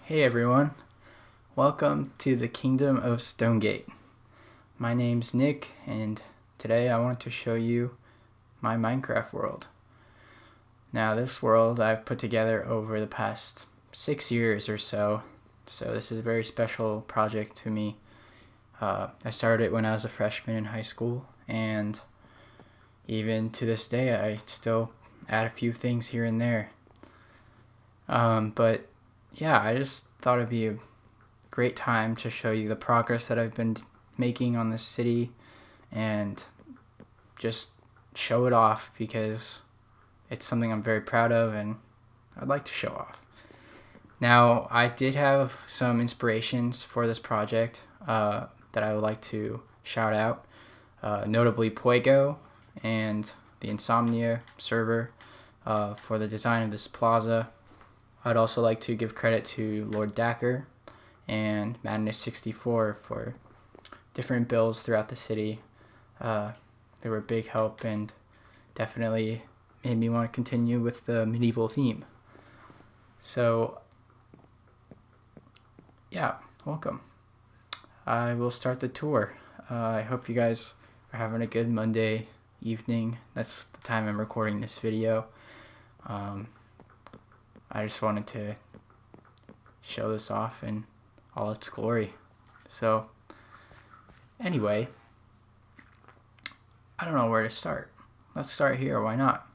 Hey everyone, welcome to the Kingdom of Stonegate. My name's Nick, and today I want to show you my Minecraft world. Now, this world I've put together over the past 6 years or so this is a very special project to me. I started it when I was a freshman in high school, and even to this day I still add a few things here and there. But yeah, I just thought it'd be a great time to show you the progress that I've been making on this city and just show it off because it's something I'm very proud of and I'd like to show off. Now, I did have some inspirations for this project that I would like to shout out, notably Poigo and the Insomnia server for the design of this plaza. I'd also like to give credit to Lord Dacker and Madness64 for different builds throughout the city. They were a big help and definitely made me want to continue with the medieval theme. So, yeah, welcome. I will start the tour. I hope you guys are having a good Monday evening. That's the time I'm recording this video. I just wanted to show this off in all its glory. So, anyway, I don't know where to start. Let's start here, why not?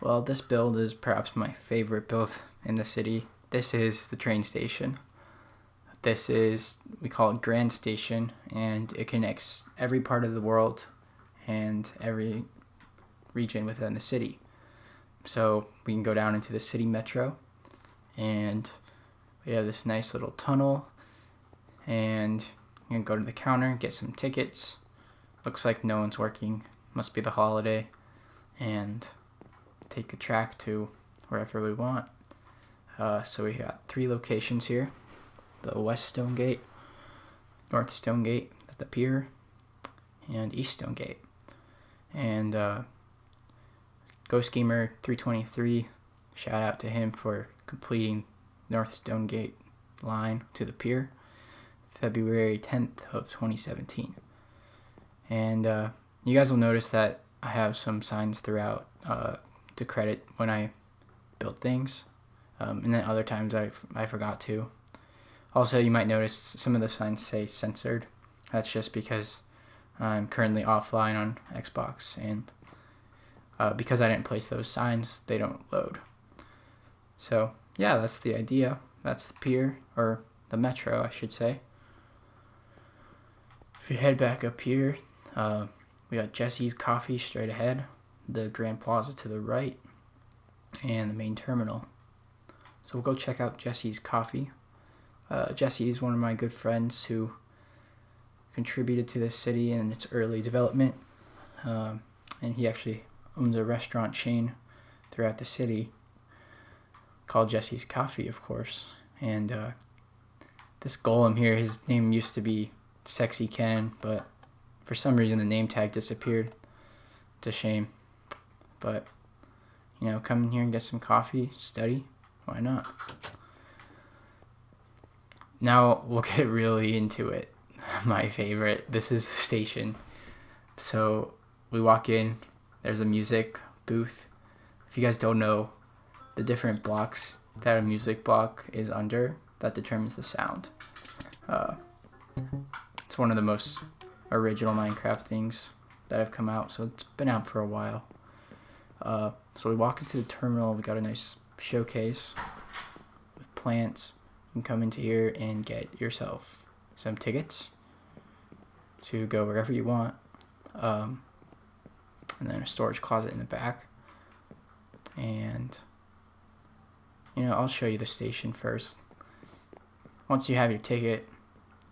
Well, this build is perhaps my favorite build in the city. This is the train station. This is, we call it Grand Station, and it connects every part of the world and every region within the city. So we can go down into the city metro, and we have this nice little tunnel, and you can go to the counter, get some tickets. Looks like no one's working, must be the holiday, and take the track to wherever we want. So we got 3 locations here: the West Stonegate, North Stonegate at the pier, and East Stonegate. And Ghost Gamer 323, shout out to him for completing North Stonegate line to the pier, February 10th of 2017. And you guys will notice that I have some signs throughout to credit when I built things, and then other times I forgot to. Also, you might notice some of the signs say censored. That's just because I'm currently offline on Xbox, and because I didn't place those signs, they don't load. So yeah, that's the idea. That's the pier, or the metro, I should say. If you head back up here, we got Jesse's Coffee straight ahead, the Grand Plaza to the right, and the main terminal. So we'll go check out Jesse's Coffee. Jesse is one of my good friends who contributed to this city in its early development, and he actually owns a restaurant chain throughout the city called Jesse's Coffee, of course. And this golem here, his name used to be Sexy Ken, but for some reason the name tag disappeared. It's a shame. But, you know, come in here and get some coffee, study, why not? Now we'll get really into it. My favorite, this is the station. So we walk in, there's a music booth. If you guys don't know, the different blocks that a music block is under, that determines the sound. It's one of the most original Minecraft things that have come out, so it's been out for a while. So we walk into the terminal, we got a nice showcase with plants. You can come into here and get yourself some tickets to go wherever you want. And then a storage closet in the back. And, you know, I'll show you the station first. Once you have your ticket,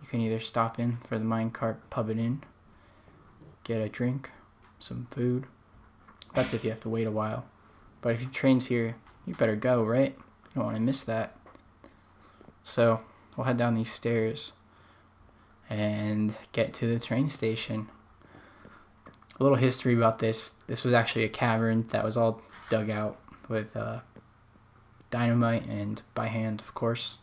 you can either stop in for the minecart pub it in, get a drink, some food. That's if you have to wait a while. But if your train's here, you better go, right? You don't want to miss that. So we'll head down these stairs and get to the train station. A little history about this. This was actually a cavern that was all dug out with dynamite and by hand, of course.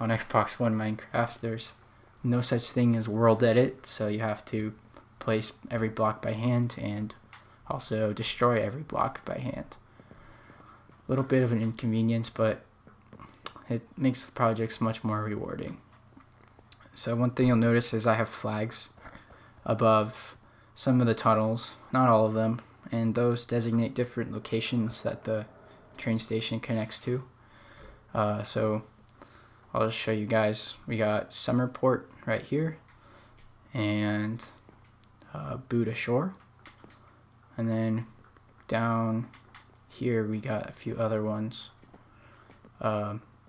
on Xbox One Minecraft, there's no such thing as world edit, so you have to place every block by hand and also destroy every block by hand. A little bit of an inconvenience, but it makes the projects much more rewarding. So one thing you'll notice is I have flags above some of the tunnels, not all of them, and those designate different locations that the train station connects to. So I'll just show you guys. We got Summerport right here, and Buda Shore, and then down here we got a few other ones.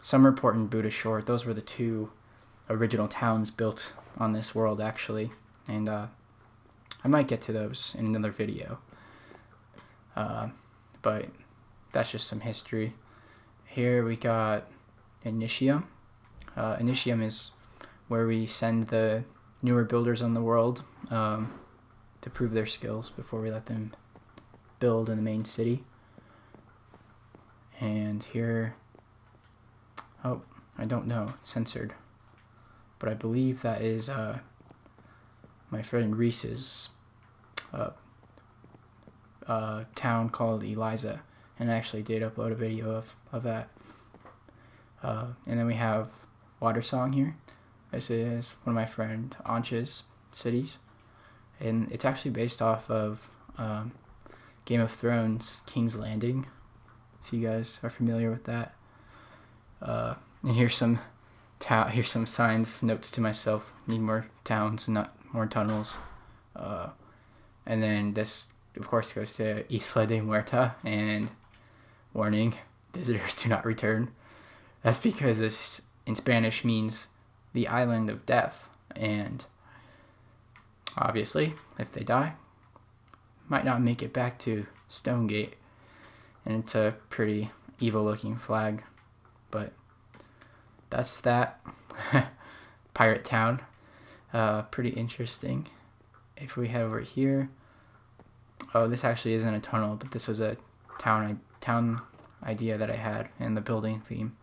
Summerport and Buda Shore, those were the two original towns built on this world actually, and I might get to those in another video, but that's just some history. Here we got Initium. Initium is where we send the newer builders on the world to prove their skills before we let them build in the main city. And here, oh, I don't know, censored, but I believe that is my friend Reese's town called Eliza, and I actually did upload a video of that. And then we have Watersong here. This is one of my friend Ancha's cities, and it's actually based off of Game of Thrones King's Landing, if you guys are familiar with that. And here's some signs, notes to myself: need more towns, not more tunnels. And then this, of course, goes to Isla de Muerta, and warning: visitors do not return. That's because this in Spanish means the island of death, and obviously, if they die, might not make it back to Stonegate. And it's a pretty evil-looking flag, but that's that. Pirate Town, pretty interesting. If we head over here, oh, this actually isn't a tunnel, but this was a town idea that I had, and the building theme.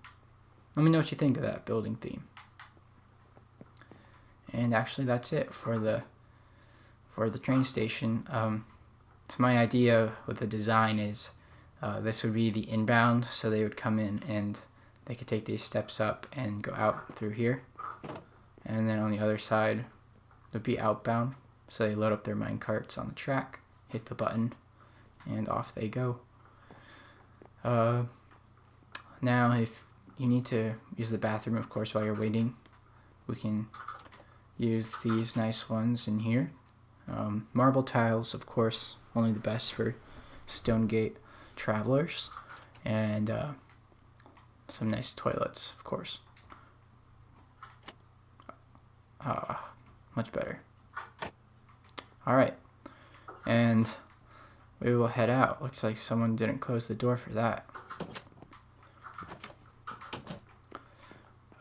Let me know what you think of that building theme. And actually, that's it for the train station. So my idea with the design is this would be the inbound, so they would come in and they could take these steps up and go out through here. And then on the other side would be outbound, so they load up their mine carts on the track, hit the button, and off they go. Now, if you need to use the bathroom, of course, while you're waiting, we can use these nice ones in here. Marble tiles, of course, only the best for Stonegate travelers, and some nice toilets, of course. Much better. Alright, and we will head out. Looks like someone didn't close the door for that.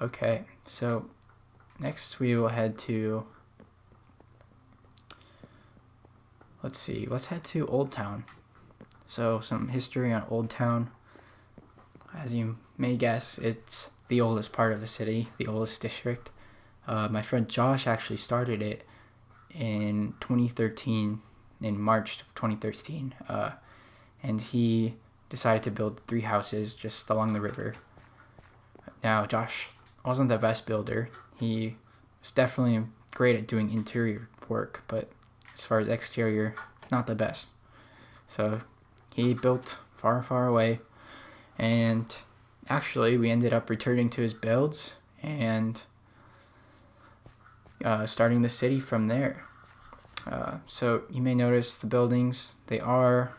Okay, so next we will head to, let's head to Old Town. So some history on Old Town. As you may guess, it's the oldest part of the city, the oldest district. My friend Josh actually started it in 2013, in March of 2013, and he decided to build 3 houses just along the river. Now, Josh wasn't the best builder. He was definitely great at doing interior work, but as far as exterior, not the best. So he built far, far away, and actually we ended up returning to his builds and starting the city from there. So you may notice the buildings, they are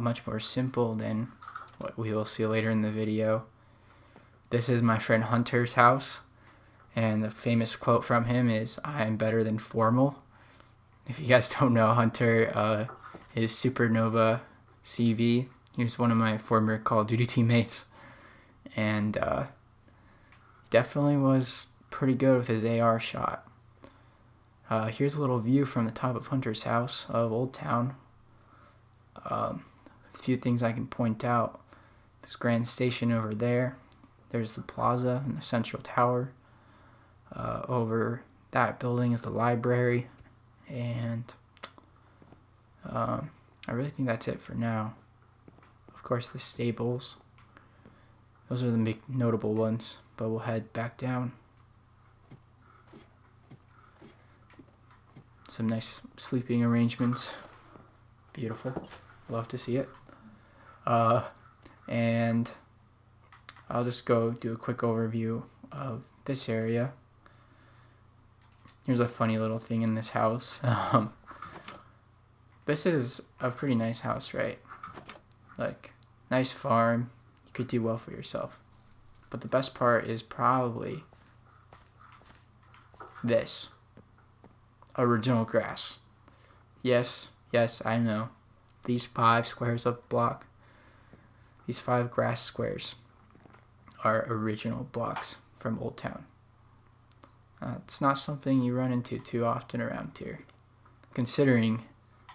much more simple than what we will see later in the video. This is my friend Hunter's house, and the famous quote from him is, "I am better than formal." If you guys don't know Hunter, is Supernova CV. He was one of my former Call of Duty teammates, and definitely was pretty good with his AR shot. Here's a little view from the top of Hunter's house of Old Town. A few things I can point out. There's Grand Station over there. there's the plaza and the central tower. Over that building is the library, and I really think that's it for now. Of course, the stables. Those are the big notable ones, but we'll head back down. Some nice sleeping arrangements. Beautiful. Love to see it. And I'll just go do a quick overview of this area. Here's a funny little thing in this house. This is a pretty nice house, right? Like, nice farm. You could do well for yourself. But the best part is probably this. Original grass. Yes, I know. These 5 squares of block, these 5 grass squares are original blocks from Old Town. It's not something you run into too often around here, considering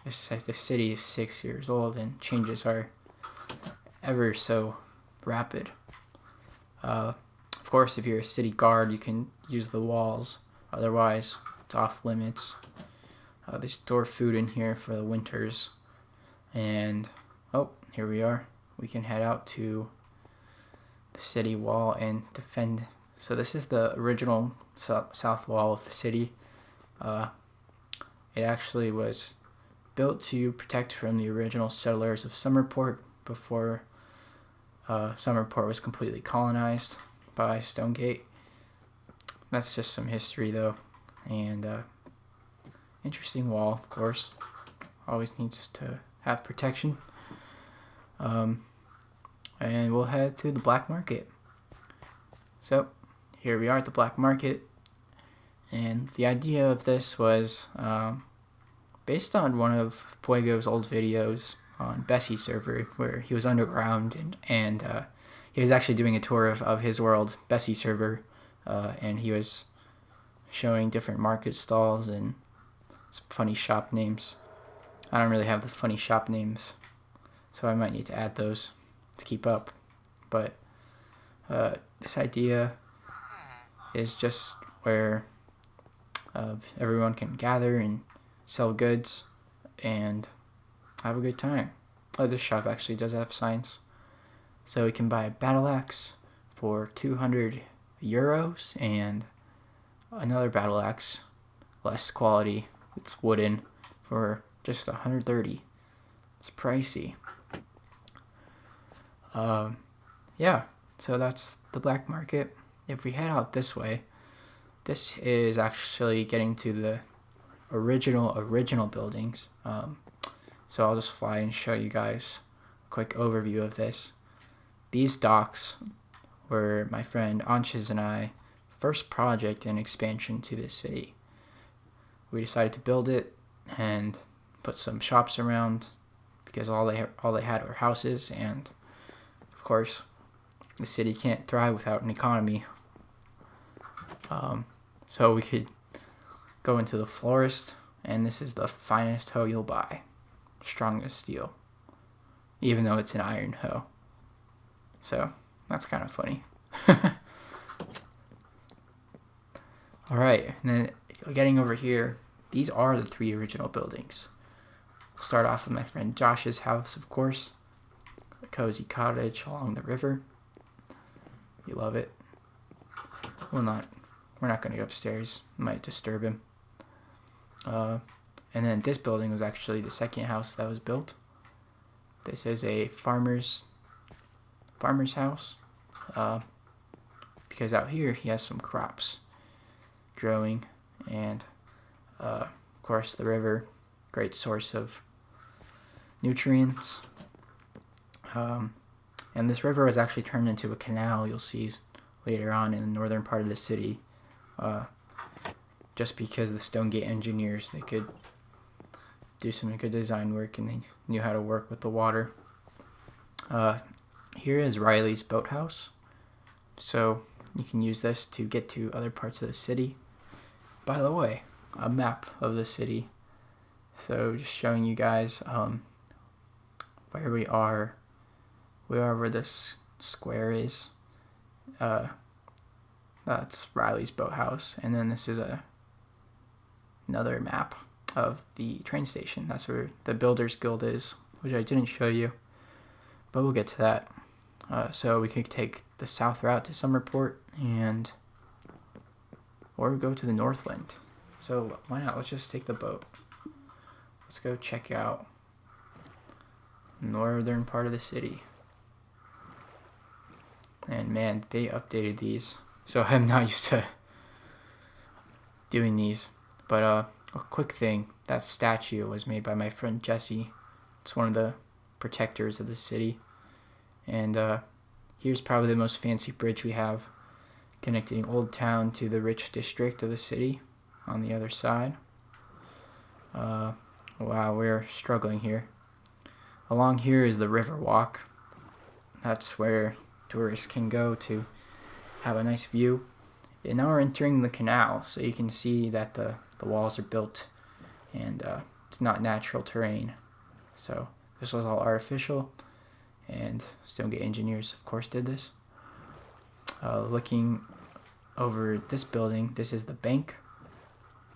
the city is 6 years old and changes are ever so rapid. Of course, if you're a city guard, you can use the walls. Otherwise, it's off limits. They store food in here for the winters. And, oh, here we are. We can head out to the city wall and defend. So this is the original south wall of the city. It actually was built to protect from the original settlers of Summerport before Summerport was completely colonized by Stonegate. That's just some history, though. And interesting wall, of course. Always needs to have protection. And we'll head to the black market. So here we are at the black market. And the idea of this was based on one of Fuego's old videos on Bessie server, where he was underground and he was actually doing a tour of his world, Bessie server, and he was showing different market stalls and some funny shop names. I don't really have the funny shop names, so I might need to add those to keep up. But this idea is just where everyone can gather and sell goods and have a good time. Oh, this shop actually does have signs. So we can buy a battle axe for 200 euros and another battle axe, less quality, it's wooden, for just 130. It's pricey. Yeah, so that's the black market. If we head out this way, this is actually getting to the original buildings. So I'll just fly and show you guys a quick overview of this. These docks were my friend Ansh's and I first project and expansion to this city. We decided to build it and put some shops around because all they had were houses, and of course the city can't thrive without an economy. So we could go into the florist, and this is the finest hoe you'll buy, strong as steel, even though it's an iron hoe. So that's kind of funny. Alright, and then getting over here, these are the 3 original buildings. We'll start off with my friend Josh's house, of course. A cozy cottage along the river. You love it. We're not going to go upstairs. It might disturb him. And then this building was actually the second house that was built. This is a farmer's house. Because out here he has some crops growing, and of course the river, great source of nutrients. And this river was actually turned into a canal, you'll see later on in the northern part of the city, just because the Stonegate engineers, they could do some good design work and they knew how to work with the water. Here is Riley's boathouse, so you can use this to get to other parts of the city. By the way, a map of the city, so just showing you guys where we are where this square is. That's Riley's boathouse. And then this is another map of the train station. That's where the Builders Guild is, which I didn't show you, but we'll get to that. So we could take the south route to Summerport or go to the Northland. So why not? Let's just take the boat. Let's go check out the northern part of the city. And man, they updated these. So I'm not used to doing these. But a quick thing, that statue was made by my friend Jesse. It's one of the protectors of the city. And here's probably the most fancy bridge we have, connecting Old Town to the rich district of the city on the other side. Wow, we're struggling here. Along here is the River Walk. That's where tourists can go to have a nice view. And now we're entering the canal, so you can see that the walls are built and it's not natural terrain. So this was all artificial, and Stonegate engineers, of course, did this. Looking over this building, this is the bank,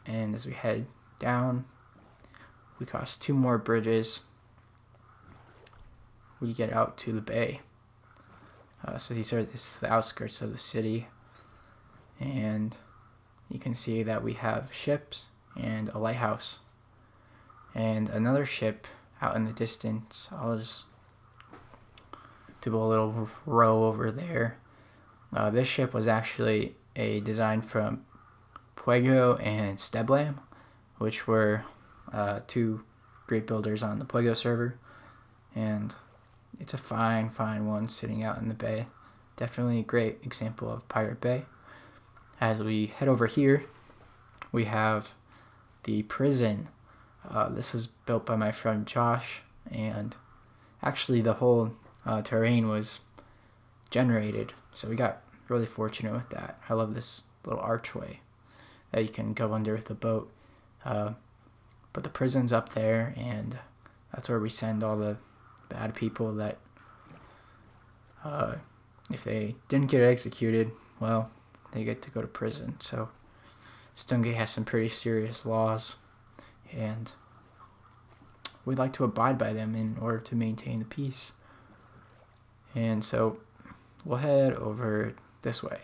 and as we head down, we cross 2 more bridges. We get out to the bay. So this is the outskirts of the city, and you can see that we have ships and a lighthouse and another ship out in the distance. I'll just do a little row over there. This ship was actually a design from Puego and Steblam, which were 2 great builders on the Puego server, and it's a fine one sitting out in the bay. Definitely a great example of Pirate Bay. As we head over here, we have the prison. This was built by my friend Josh, and actually the whole terrain was generated, so we got really fortunate with that. I love this little archway that you can go under with the boat. But the prison's up there, and that's where we send all the bad people that if they didn't get executed, well, they get to go to prison. So Stonegate has some pretty serious laws, and we'd like to abide by them in order to maintain the peace. And so we'll head over this way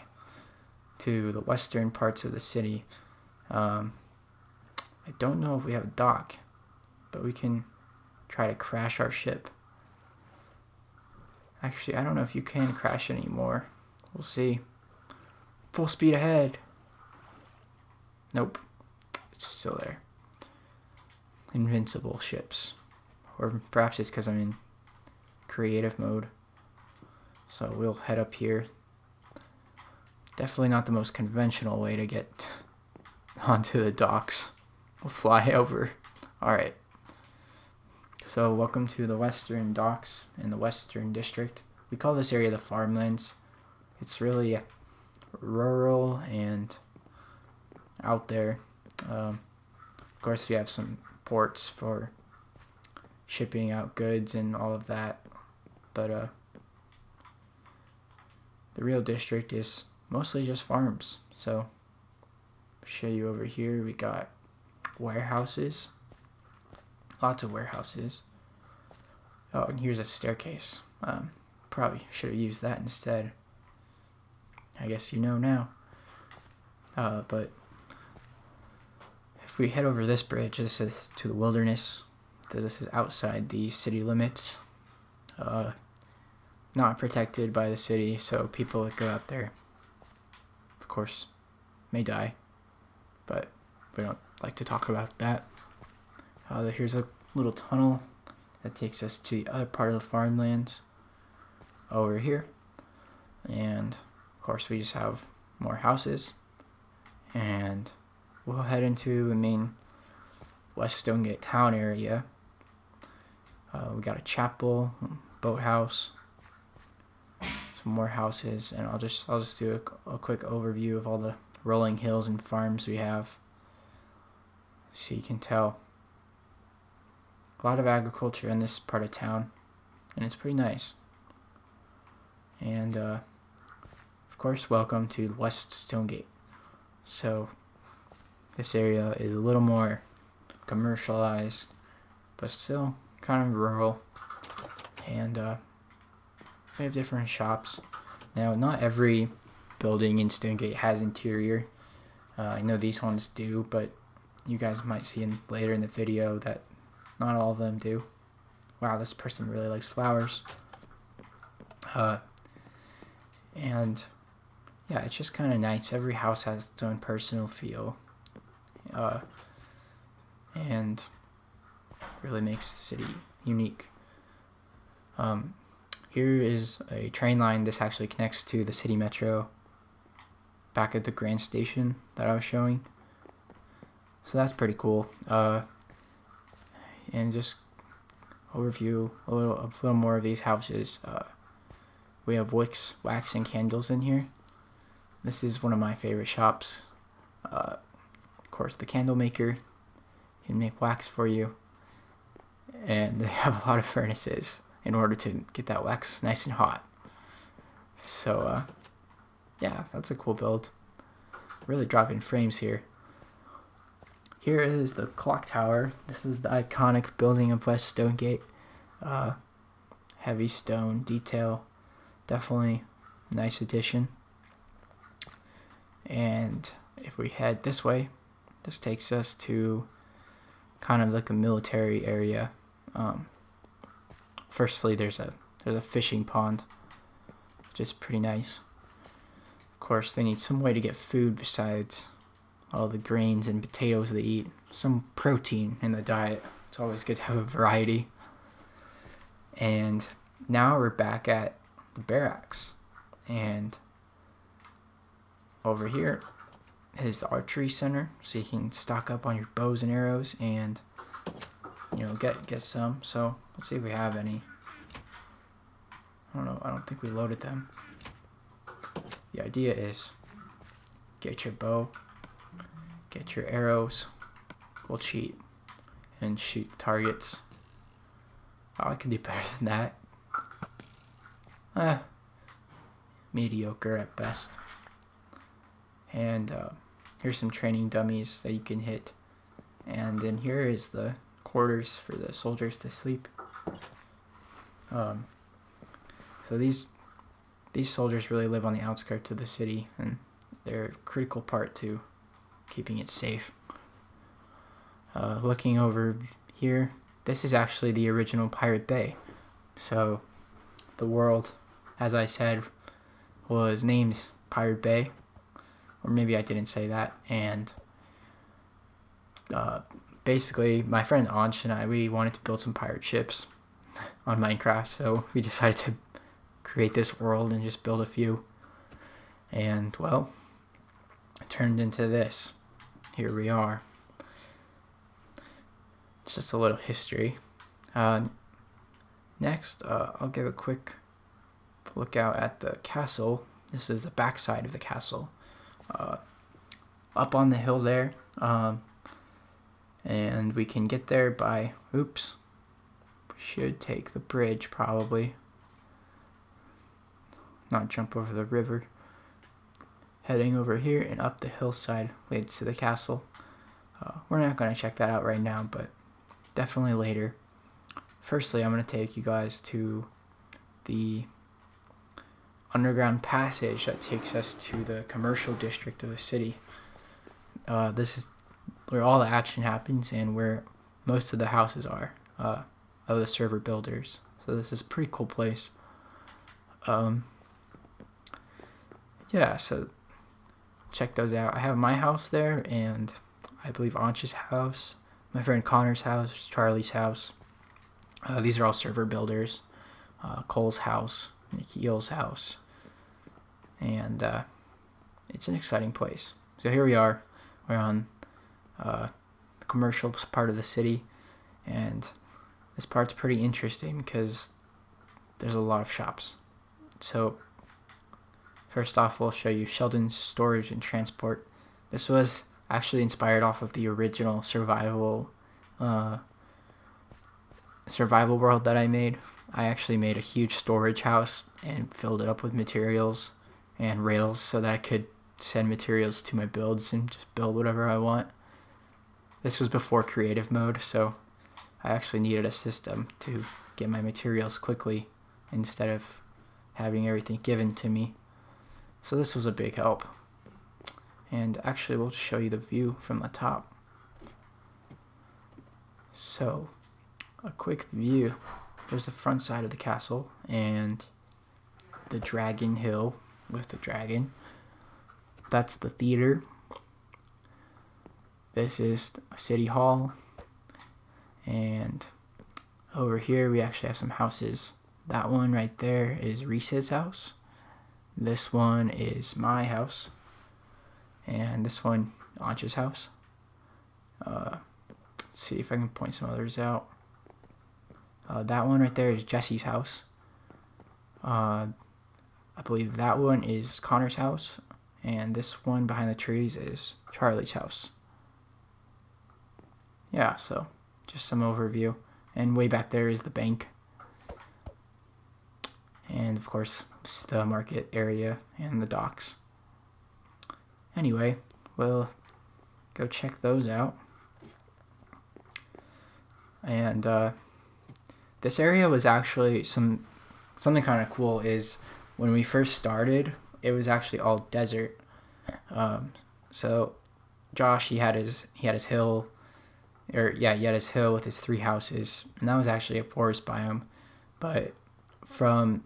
to the western parts of the city. I don't know if we have a dock, but we can try to crash our ship. Actually, I don't know if you can crash anymore. We'll see. Full speed ahead. Nope. It's still there. Invincible ships. Or perhaps it's because I'm in creative mode. So we'll head up here. Definitely not the most conventional way to get onto the docks. We'll fly over. Alright. So welcome to the western docks in the western district. We call this area the farmlands. It's really rural and out there. Of course, we have some ports for shipping out goods and all of that. But the real district is mostly just farms. So I'll show you over here. We got warehouses. Lots of warehouses. Oh, and here's a staircase. Probably should have used that instead. I guess you know now. But if we head over this bridge, this is to the wilderness. This is outside the city limits. Not protected by the city, so people that go out there, of course, may die. But we don't like to talk about that. Here's a little tunnel that takes us to the other part of the farmlands over here. And of course we just have more houses. And we'll head into the main West Stonegate town area. We got a chapel, boathouse, some more houses, and I'll just do a quick overview of all the rolling hills and farms we have, so you can tell. A lot of agriculture in this part of town, and it's pretty nice. And of course, welcome to West Stonegate. So this area is a little more commercialized, but still kind of rural, and we have different shops. Now, not every building in Stonegate has interior. I know these ones do, but you guys might see later in the video that not all of them do. Wow, this person really likes flowers. And yeah, it's just kind of nice. Every house has its own personal feel, and really makes the city unique. Here is a train line. This actually connects to the city metro back at the Grand Station that I was showing. So that's pretty cool. And just overview a little more of these houses. We have wax and candles in here. This is one of my favorite shops. Of course, the candle maker can make wax for you, and they have a lot of furnaces in order to get that wax nice and hot. So yeah, that's a cool build. Really dropping frames here. Here is the clock tower. This is the iconic building of West Stonegate. Heavy stone detail. Definitely a nice addition. And if we head this way, this takes us to kind of like a military area. Firstly, there's a fishing pond, which is pretty nice. Of course, they need some way to get food besides all the grains and potatoes they eat. Some protein in the diet. It's always good to have a variety. And now we're back at the barracks, and over here is the archery center, so you can stock up on your bows and arrows and get some. So let's see if we have any. I don't know, I don't think we loaded them. The idea is get your bow, get your arrows, we'll cheat and shoot the targets. Oh, I can do better than that. Mediocre at best. And here's some training dummies that you can hit. And then here is the quarters for the soldiers to sleep. So these soldiers really live on the outskirts of the city, and they're a critical part to keeping it safe. Looking over here, this is actually the original Pirate Bay. So the world, as I said, was named Pirate Bay, or maybe I didn't say that. And basically, my friend Ansh and I, we wanted to build some pirate ships on Minecraft, so we decided to create this world and just build a few. And well, it turned into this. Here we are. It's just a little history. Next, I'll give a quick look out at the castle. This is the back side of the castle. Up on the hill there. And we can get there by, we should take the bridge probably. Not jump over the river. Heading over here and up the hillside leads to the castle. We're not going to check that out right now, but definitely later. Firstly, I'm going to take you guys to the underground passage that takes us to the commercial district of the city. This is where all the action happens and where most of the houses are of the server builders. So this is a pretty cool place. Yeah, so check those out. I have my house there, and I believe Ansh's house, my friend Connor's house, Charlie's house. These are all server builders. Cole's house, Nikhil's house. And it's an exciting place. So here we are. We're on the commercial part of the city, and this part's pretty interesting because there's a lot of shops. So first off, we'll show you Sheldon's Storage and Transport. This was actually inspired off of the original survival world that I made. I actually made a huge storage house and filled it up with materials and rails so that I could send materials to my builds and just build whatever I want. This was before creative mode, so I actually needed a system to get my materials quickly instead of having everything given to me. So this was a big help. And actually we'll show you the view from the top. So a quick view. There's the front side of the castle and the dragon hill with the dragon. That's the theater. This is City Hall. And over here we actually have some houses. That one right there is Reese's house. This one is my house. And this one, Ancha's house. Let's see if I can point some others out. That one right there is Jesse's house. I believe that one is Connor's house. And this one behind the trees is Charlie's house. Yeah, so just some overview. And way back there is the bank. And of course, the market area and the docks. Anyway, we'll go check those out. And this area was actually something kind of cool. Is when we first started, it was actually all desert. So Josh, he had his hill, he had his hill with his 3 houses, and that was actually a forest biome. But from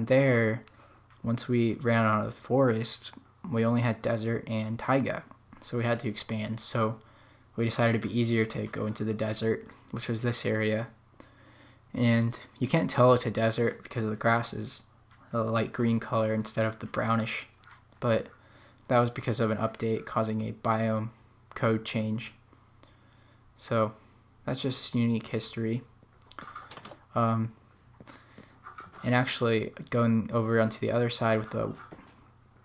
there, once we ran out of the forest, we only had desert and taiga, so we had to expand. So we decided it'd be easier to go into the desert, which was this area. And you can't tell it's a desert because the grass is a light green color instead of the brownish, but that was because of an update causing a biome code change. So that's just unique history. And actually going over onto the other side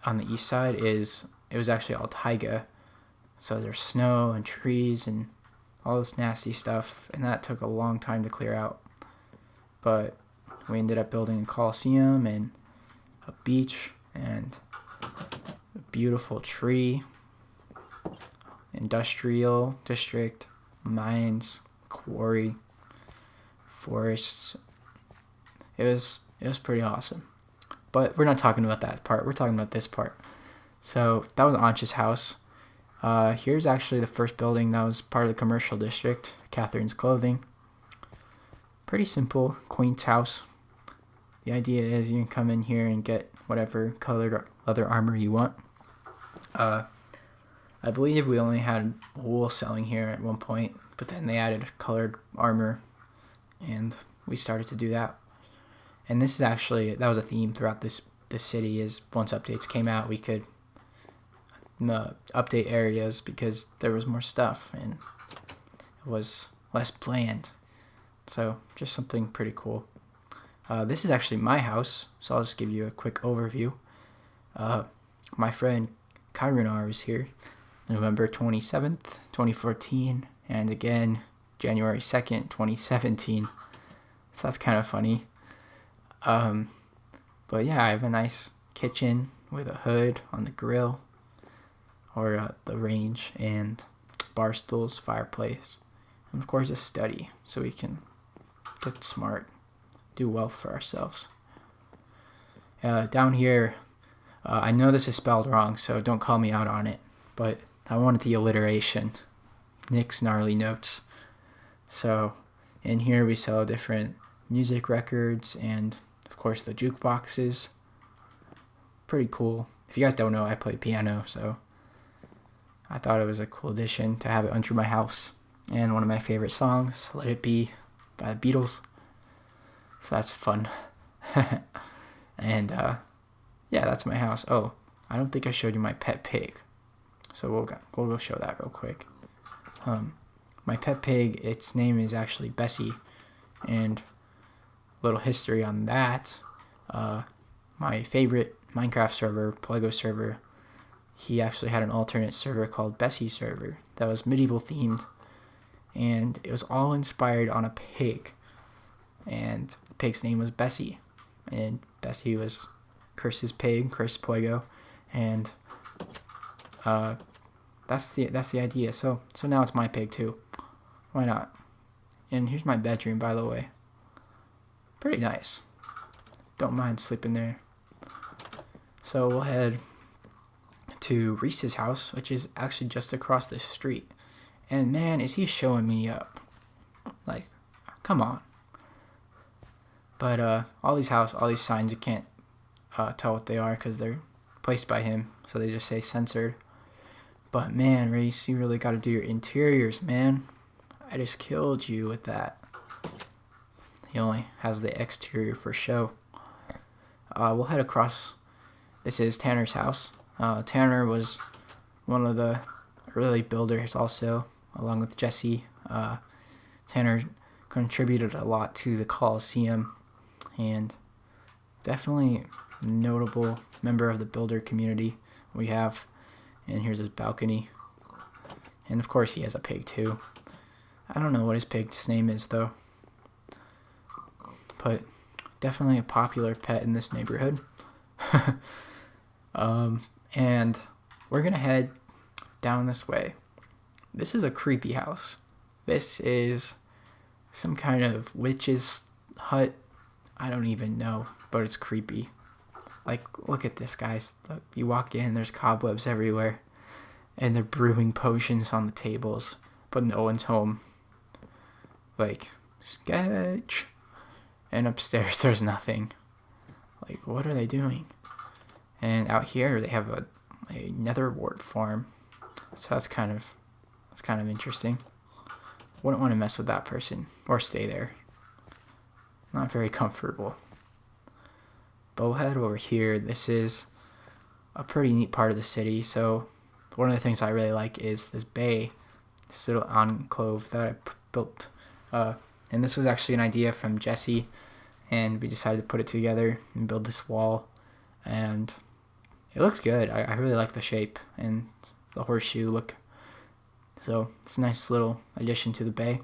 on the east side it was actually all taiga. So there's snow and trees and all this nasty stuff, and that took a long time to clear out. But we ended up building a coliseum and a beach and a beautiful tree, industrial district, mines, quarry, forests. It was pretty awesome. But we're not talking about that part. We're talking about this part. So that was Ancha's house. Here's actually the first building that was part of the commercial district, Catherine's Clothing. Pretty simple, quaint house. The idea is you can come in here and get whatever colored leather armor you want. I believe we only had wool selling here at one point, but then they added colored armor, and we started to do that. And this is actually, that was a theme throughout this city, is once updates came out, we could update areas because there was more stuff and it was less bland. So just something pretty cool. This is actually my house, so I'll just give you a quick overview. My friend Kairunar was here November 27th, 2014, and again January 2nd, 2017. So that's kind of funny. But yeah, I have a nice kitchen with a hood on the grill, or the range, and bar stools, fireplace, and of course a study so we can get smart, do well for ourselves. Down here, I know this is spelled wrong, so don't call me out on it, but I wanted the alliteration, Nick's Gnarly Notes. So in here we sell different music records and of course the jukeboxes. Pretty cool. If you guys don't know, I play piano, so I thought it was a cool addition to have it under my house. And one of my favorite songs, Let It Be by the Beatles. So that's fun. And yeah, that's my house. Oh, I don't think I showed you my pet pig. So we'll go show that real quick. My pet pig, its name is actually Bessie. And a little history on that. My favorite Minecraft server, Plego server, he actually had an alternate server called Bessie server that was medieval themed, and it was all inspired on a pig, and the pig's name was Bessie, and Bessie was Curse's pig, Curse Poigo, and that's the idea. So now it's my pig too. Why not? And here's my bedroom, by the way. Pretty nice. Don't mind sleeping there. So we'll head to Reese's house, which is actually just across the street. And man, is he showing me up. Like, come on. But all these signs, you can't tell what they are because they're placed by him. So they just say censored. But man, Reese, you really got to do your interiors, man. I just killed you with that. He only has the exterior for show. We'll head across. This is Tanner's house. Tanner was one of the early builders also, along with Jesse. Tanner contributed a lot to the Coliseum and definitely a notable member of the builder community we have. And here's his balcony. And of course he has a pig too. I don't know what his pig's name is though. But definitely a popular pet in this neighborhood. And we're gonna head down this way. This is a creepy house. This is some kind of witch's hut. I don't even know, but it's creepy. Like, look at this, guys. Look, you walk in, there's cobwebs everywhere. And they're brewing potions on the tables, but no one's home. Like, sketch. And upstairs, there's nothing. Like, what are they doing? And out here, they have a nether wart farm. So that's kind of interesting. Wouldn't want to mess with that person or stay there. Not very comfortable. But we'll head over here. This is a pretty neat part of the city. So one of the things I really like is this bay, this little enclave that I built. And this was actually an idea from Jesse, and we decided to put it together and build this wall. And it looks good. I really like the shape and the horseshoe look. So it's a nice little addition to the bay.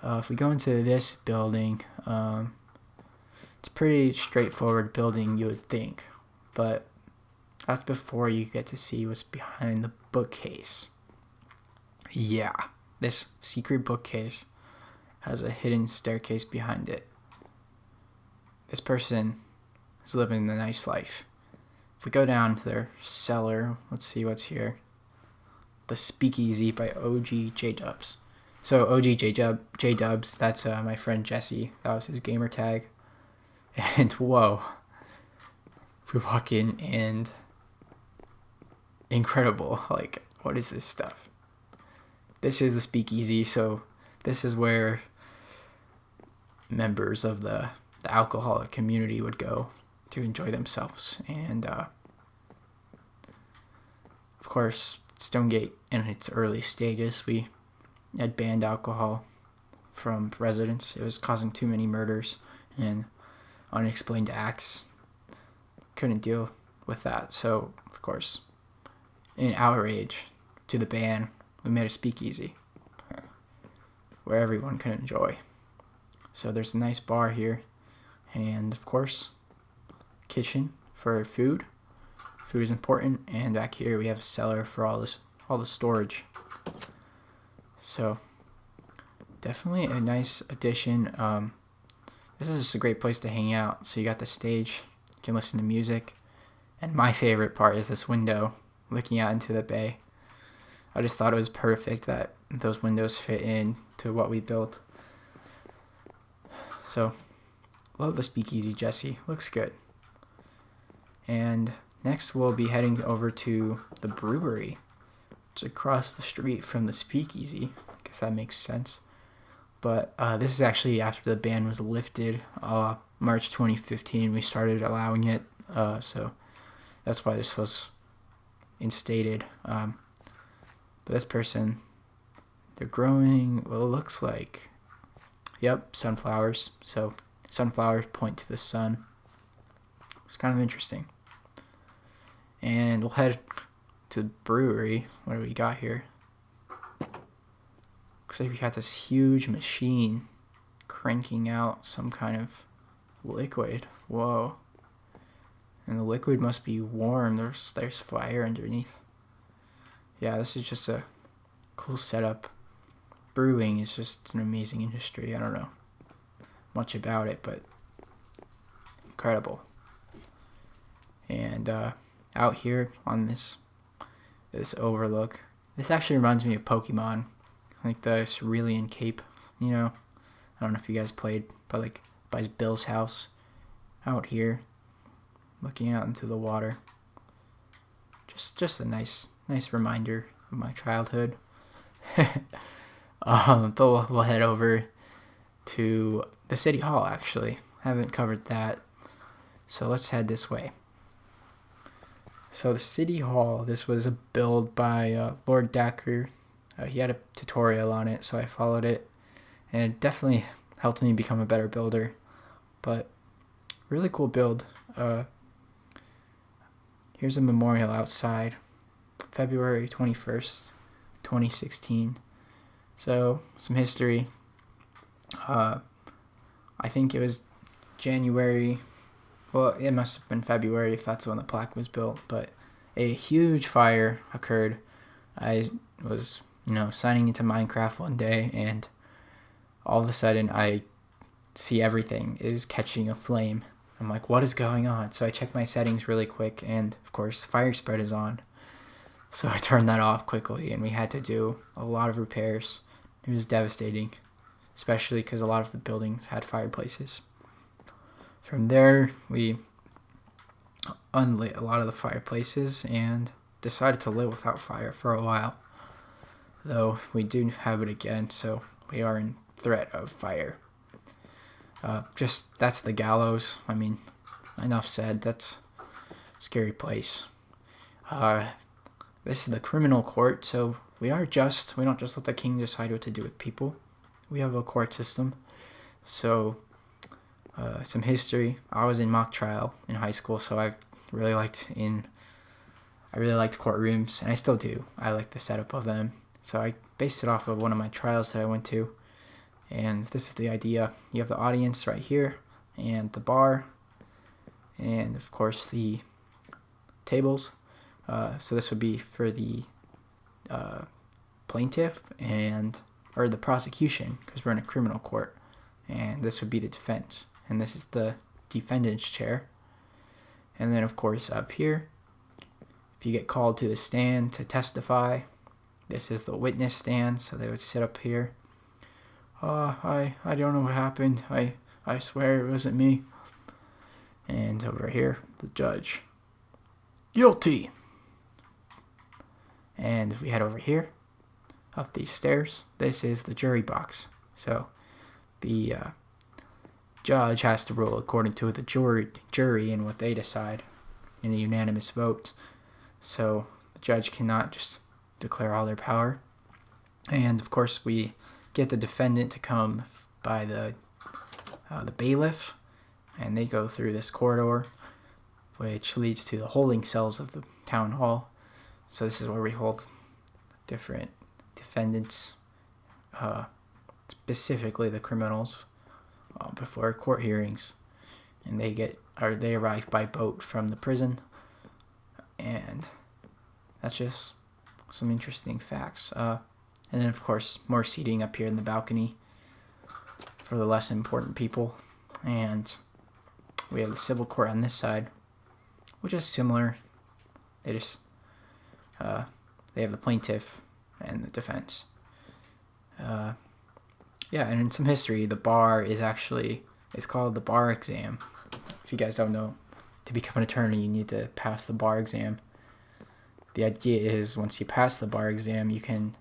If we go into this building, it's a pretty straightforward building, you would think. But that's before you get to see what's behind the bookcase. Yeah, this secret bookcase has a hidden staircase behind it. This person is living the nice life. If we go down to their cellar, let's see what's here. The Speakeasy by OG J-Dubs. So OG J-Dubs, that's my friend Jesse. That was his gamer tag. And whoa. We walk in and incredible. Like, what is this stuff? This is the Speakeasy, so this is where members of the alcoholic community would go to enjoy themselves. And of course, Stonegate in its early stages, we had banned alcohol from residents. It was causing too many murders and unexplained acts. Couldn't deal with that. So, of course, in outrage to the ban, we made a speakeasy where everyone can enjoy. So there's a nice bar here, and of course, kitchen for food. Food is important, and back here we have a cellar for all the storage. So definitely a nice addition. This is just a great place to hang out. So you got the stage, you can listen to music, and my favorite part is this window looking out into the bay. I just thought it was perfect that those windows fit in to what we built. So, love the Speakeasy, Jesse. Looks good. And next we'll be heading over to the brewery. It's across the street from the Speakeasy. I guess that makes sense. But this is actually after the ban was lifted. March 2015, we started allowing it. So that's why this was instated. But this person, they're growing, well, it looks like, yep, sunflowers. So sunflowers point to the sun. It's kind of interesting. And we'll head to the brewery. What do we got here? Looks like we got this huge machine cranking out some kind of liquid. Whoa. And the liquid must be warm. There's fire underneath. Yeah, this is just a cool setup. Brewing is just an amazing industry. I don't know much about it, but incredible. And out here on this overlook, this actually reminds me of Pokemon, like the Cerulean Cape. You know, I don't know if you guys played, but like by Bill's house, out here, looking out into the water. Just a nice reminder of my childhood. But we'll head over to the city hall. Actually, haven't covered that, so let's head this way. So the city hall, this was a build by Lord Dacker. He had a tutorial on it, so I followed it, and it definitely helped me become a better builder. But really cool build. Here's a memorial outside, February 21st, 2016. So some history. I think it was January. Well, it must have been February if that's when the plaque was built. But a huge fire occurred. I was, signing into Minecraft one day, and all of a sudden I see everything is catching a flame. I'm like, what is going on? So I check my settings really quick, and of course, fire spread is on. So I turned that off quickly, and we had to do a lot of repairs. It was devastating, especially because a lot of the buildings had fireplaces. From there, we unlit a lot of the fireplaces and decided to live without fire for a while. Though we do have it again, so we are in threat of fire. That's the gallows. I mean, enough said. That's a scary place. This is the criminal court, so we don't just let the king decide what to do with people. We have a court system. So, some history. I was in mock trial in high school, so I really liked courtrooms, and I still do. I like the setup of them. So I based it off of one of my trials that I went to. And this is the idea. You have the audience right here, and the bar, and of course the tables. So this would be for the plaintiff or the prosecution, because we're in a criminal court. And this would be the defense. And this is the defendant's chair. And then, of course, up here, if you get called to the stand to testify, this is the witness stand. So they would sit up here. I don't know what happened. I swear it wasn't me. And over here, the judge. Guilty. And if we head over here, up these stairs, this is the jury box. So the judge has to rule according to the jury and what they decide in a unanimous vote. So the judge cannot just declare all their power. And of course, we get the defendant to come by the bailiff, and they go through this corridor, which leads to the holding cells of the town hall. So this is where we hold different defendants, specifically the criminals, before court hearings, and they arrive by boat from the prison. And that's just some interesting facts. And then, of course, more seating up here in the balcony for the less important people. And we have the civil court on this side, which is similar. They just they have the plaintiff and the defense. And in some history, the bar it's called the bar exam. If you guys don't know, to become an attorney, you need to pass the bar exam. The idea is once you pass the bar exam, you can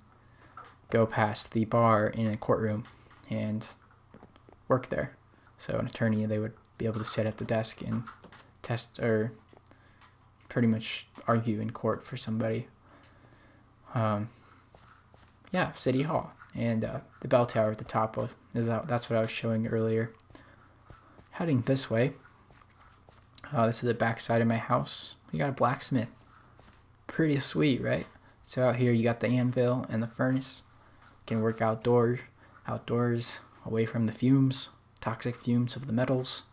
go past the bar in a courtroom and work there. So an attorney, they would be able to sit at the desk and test or pretty much argue in court for somebody. City Hall. And the bell tower at the top that's what I was showing earlier. Heading this way, this is the back side of my house. You got a blacksmith. Pretty sweet, right? So out here you got the anvil and the furnace. You can work outdoors, away from the toxic fumes of the metals.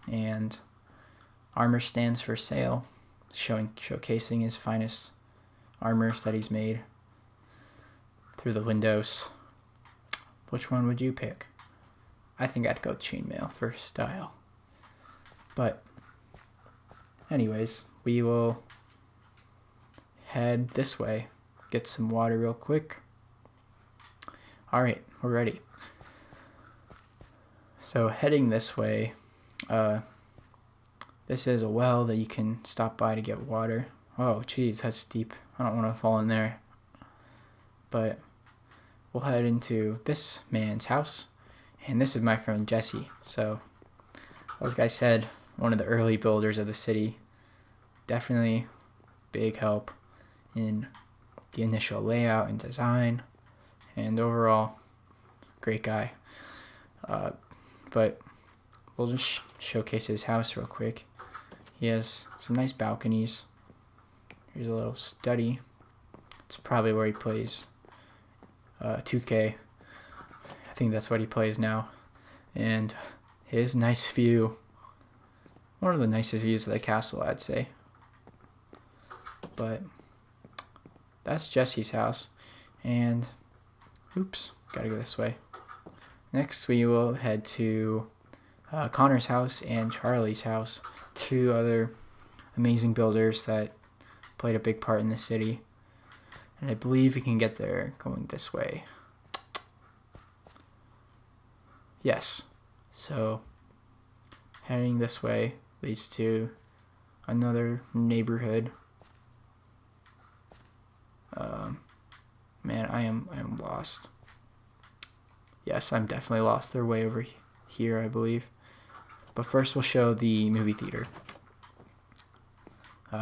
And armor stands for sale, showcasing his finest armors that he's made through the windows. Which one would you pick? I think I'd go chainmail for style. But anyways, we will head this way, get some water real quick. Alright, we're ready. So heading this way, this is a well that you can stop by to get water. Oh geez, that's deep. I don't want to fall in there. But we'll head into this man's house. And this is my friend Jesse. So, like I said, one of the early builders of the city. Definitely big help in the initial layout and design. And overall, great guy. But we'll just showcase his house real quick. He has some nice balconies. Here's a little study. It's probably where he plays 2K. I think that's what he plays now. And his nice view. One of the nicest views of the castle, I'd say. But that's Jesse's house. And oops, gotta go this way. Next we will head to Connor's house and Charlie's house. Two other amazing builders that played a big part in the city. And I believe we can get there going this way. Yes. So heading this way leads to another neighborhood. Man, I am lost. Yes, I'm definitely lost. They're way over here, I believe. But first we'll show the movie theater.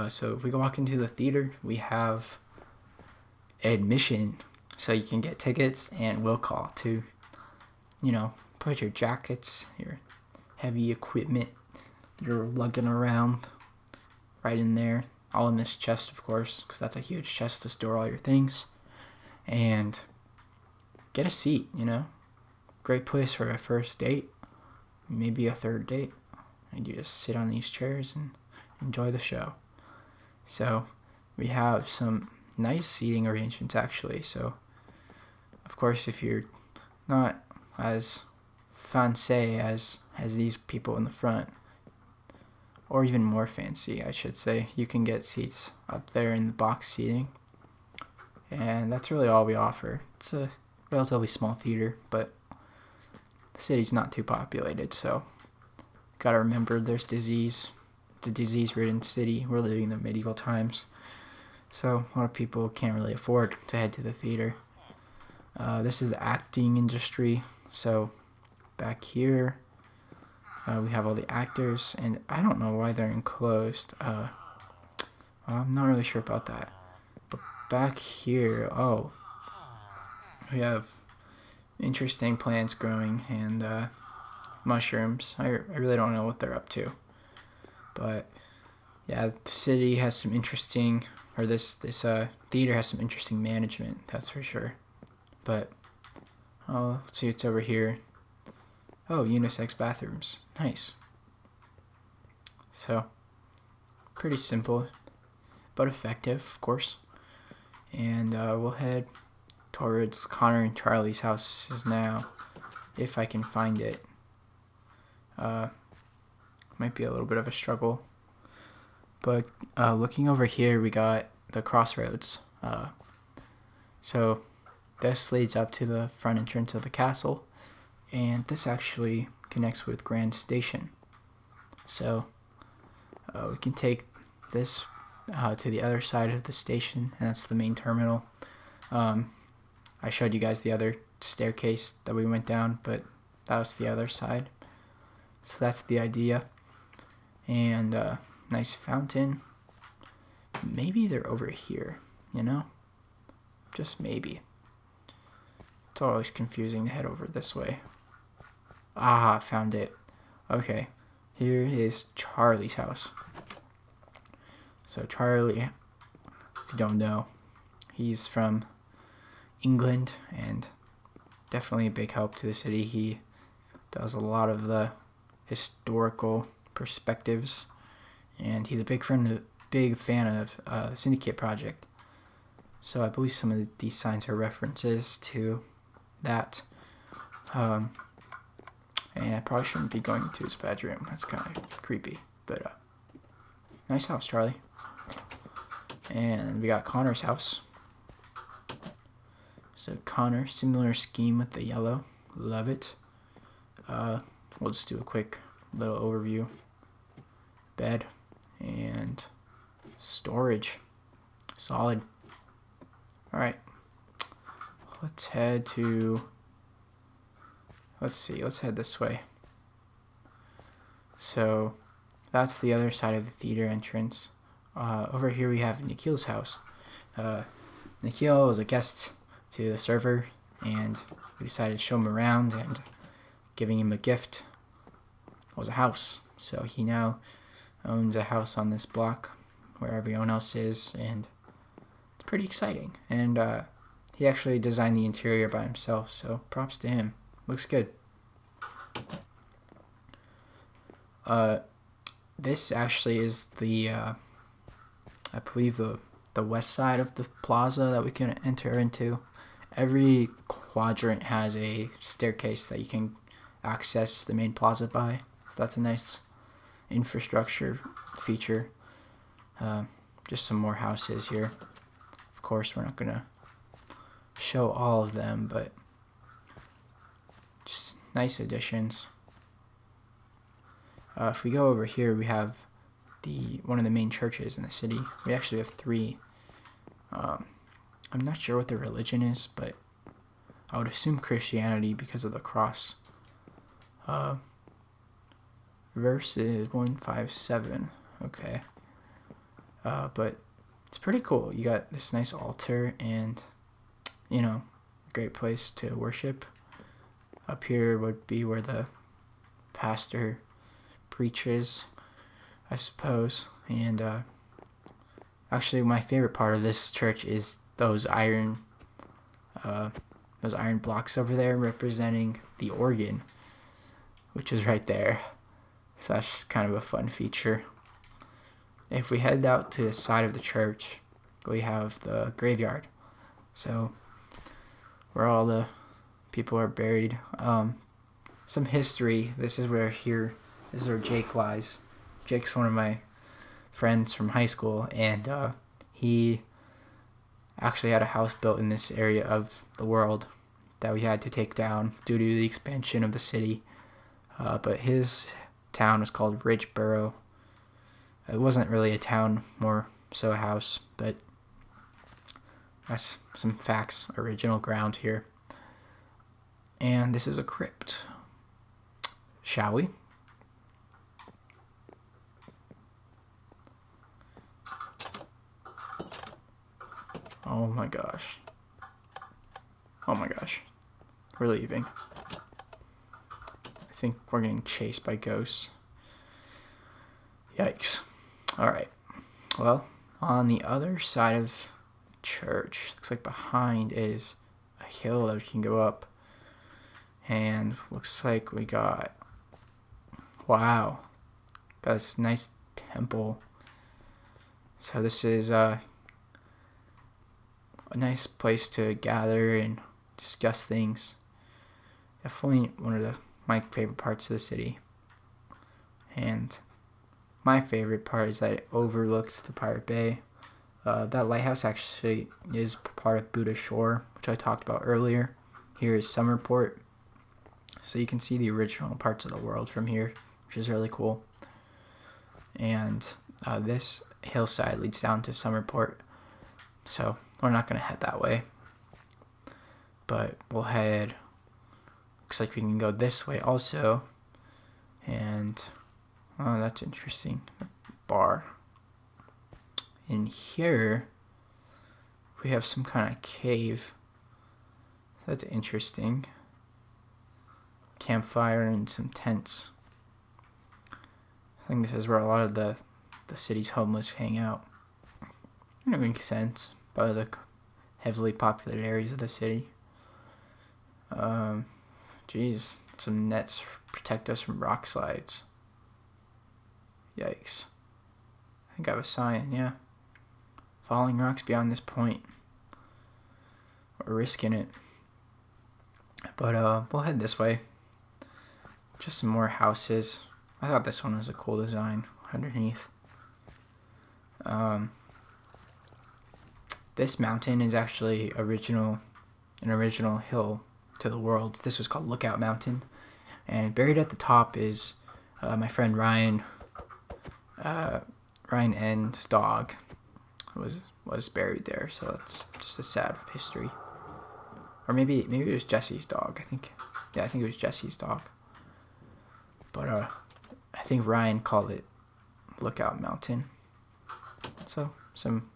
So if we go walk into the theater, we have admission. So you can get tickets and will call to, put your jackets, your heavy equipment you're lugging around right in there. All in this chest, of course, because that's a huge chest to store all your things. And get a seat, Great place for a first date, maybe a third date. And you just sit on these chairs and enjoy the show. So we have some nice seating arrangements, actually. So, of course, if you're not as fancy as these people in the front, or even more fancy, I should say, you can get seats up there in the box seating. And that's really all we offer. It's a relatively small theater, but the city's not too populated, so gotta remember there's disease. It's a disease-ridden city. We're living in the medieval times, so a lot of people can't really afford to head to the theater. This is the acting industry, so back here we have all the actors, and I don't know why they're enclosed. I'm not really sure about that. But back here, we have interesting plants growing and mushrooms. I really don't know what they're up to. But yeah, the city has some interesting, or this theater has some interesting management, that's for sure. But let's see what's over here. Oh, unisex bathrooms. Nice. So, pretty simple, but effective, of course. And we'll head towards Connor and Charlie's houses now, if I can find it. Might be a little bit of a struggle. But looking over here, we got the crossroads. So this leads up to the front entrance of the castle. And this actually connects with Grand Station. So we can take this to the other side of the station, and that's the main terminal. I showed you guys the other staircase that we went down, but that was the other side. So that's the idea. And nice fountain. Maybe they're over here, Just maybe. It's always confusing to head over this way. Ah, found it. Okay, here is Charlie's house. So Charlie, if you don't know, he's from England and definitely a big help to the city. He does a lot of the historical perspectives and he's a big fan of the Syndicate project. So I believe some of these signs are references to that. And I probably shouldn't be going into his bedroom. That's kind of creepy. But nice house, Charlie. And we got Connor's house. So Connor, similar scheme with the yellow. Love it. We'll just do a quick little overview. Bed and storage. Solid. Alright. Let's head this way. So that's the other side of the theater entrance. Over here we have Nikhil's house. Nikhil was a guest to the server, and we decided to show him around, and giving him a gift was a house. So he now owns a house on this block where everyone else is, and it's pretty exciting. And he actually designed the interior by himself, so props to him. Looks good. This actually is the I believe the west side of the plaza that we can enter into. Every quadrant has a staircase that you can access the main plaza by. So that's a nice infrastructure feature. Just some more houses here. Of course, we're not gonna show all of them, but just nice additions. If we go over here, we have one of the main churches in the city. We actually have 3. I'm not sure what their religion is, but I would assume Christianity because of the cross. Verses 157. Okay. But it's pretty cool. You got this nice altar and, great place to worship. Up here would be where the pastor preaches, I suppose. And actually, my favorite part of this church is those iron blocks over there representing the organ, which is right there. So that's just kind of a fun feature. If we head out to the side of the church, we have the graveyard. So where all the people are buried. Some history. This is where Jake lies. Jake's one of my friends from high school, and he actually had a house built in this area of the world that we had to take down due to the expansion of the city. But his town was called Ridgeboro. It wasn't really a town, more so a house, but that's some facts, original ground here. And this is a crypt. Shall we? Oh my gosh. We're leaving. I think we're getting chased by ghosts. Yikes. Alright. Well, on the other side of church, looks like behind is a hill that we can go up. And looks like we got this nice temple. So this is a nice place to gather and discuss things. Definitely one of my favorite parts of the city. And my favorite part is that it overlooks the Pirate Bay. That lighthouse actually is part of Buddha Shore, which I talked about earlier. Here is Summerport. So you can see the original parts of the world from here, which is really cool. And this hillside leads down to Summerport. So we're not going to head that way. But we'll head, looks like we can go this way also. And, oh, that's interesting. Bar. In here, we have some kind of cave. That's interesting. Campfire and some tents. I think this is where a lot of the city's homeless hang out. It makes sense by the heavily populated areas of the city. Some nets protect us from rock slides. Yikes. think I have a sign, yeah. Falling rocks beyond this point. We're risking it. But we'll head this way. Just some more houses. I thought this one was a cool design underneath. This mountain is actually an original hill to the world. This was called Lookout Mountain. And buried at the top is my friend Ryan. Ryan N's dog was buried there, so that's just a sad history. Or maybe it was Jesse's dog. I think it was Jesse's dog. But I think Ryan called it Lookout Mountain. So some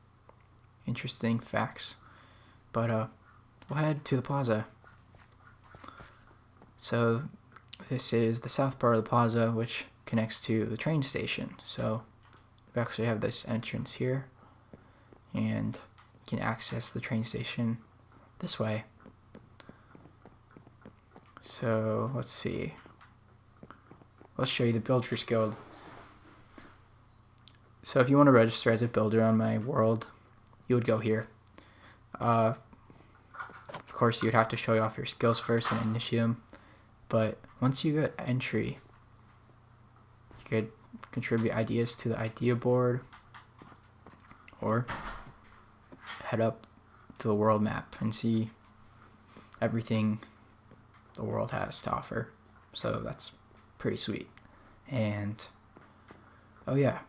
interesting facts. But we'll head to the plaza. So this is the south part of the plaza, which connects to the train station. So we actually have this entrance here, and you can access the train station this way. So let's see. Let's show you the Builders Guild. So if you want to register as a builder on my world, you would go here. Of course, you would have to show off your skills first in Initium, but once you get entry, you could contribute ideas to the idea board, or head up to the world map and see everything the world has to offer. So that's pretty sweet. And oh yeah,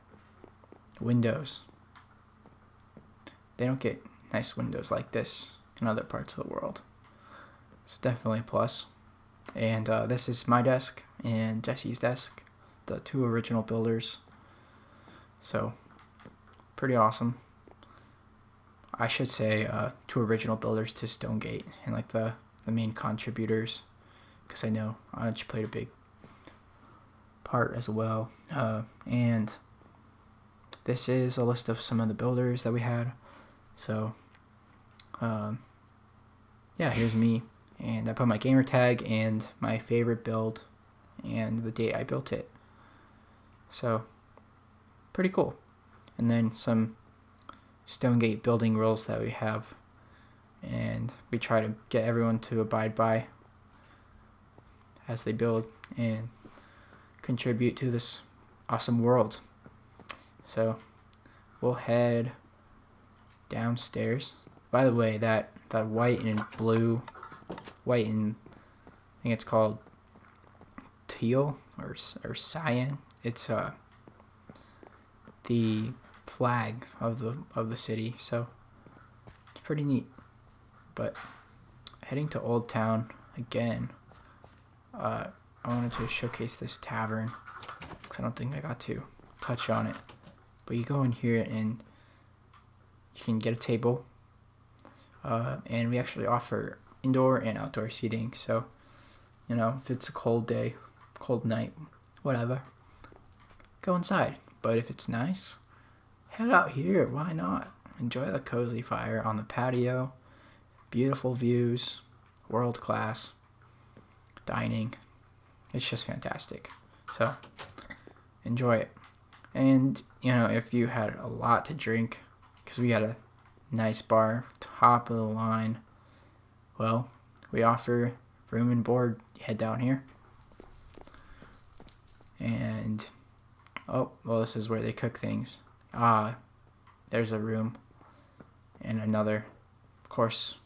windows. They don't get nice windows like this in other parts of the world. It's definitely a plus. And this is my desk and Jesse's desk, the two original builders. So pretty awesome. I should say two original builders to Stonegate, and like the main contributors, because I know Anj played a big part as well. And this is a list of some of the builders that we had. So yeah, here's me, and I put my gamer tag and my favorite build and the date I built it. So pretty cool. And then some Stonegate building rules that we have, and we try to get everyone to abide by as they build and contribute to this awesome world. So we'll head downstairs. By the way, that white and blue, white and I think it's called teal or cyan. It's the flag of the city. So it's pretty neat. But heading to Old Town again. I wanted to showcase this tavern because I don't think I got to touch on it. But you go in here and you can get a table, and we actually offer indoor and outdoor seating. So, you know, if it's a cold day, cold night, whatever, go inside. But if it's nice, head out here. Why not? Enjoy the cozy fire on the patio. Beautiful views, world class dining. It's just fantastic. So enjoy it. And you know, if you had a lot to drink, because we got a nice bar, top of the line, well, we offer room and board. Head down here. And oh, well, this is where they cook things. There's a room and another. Of course,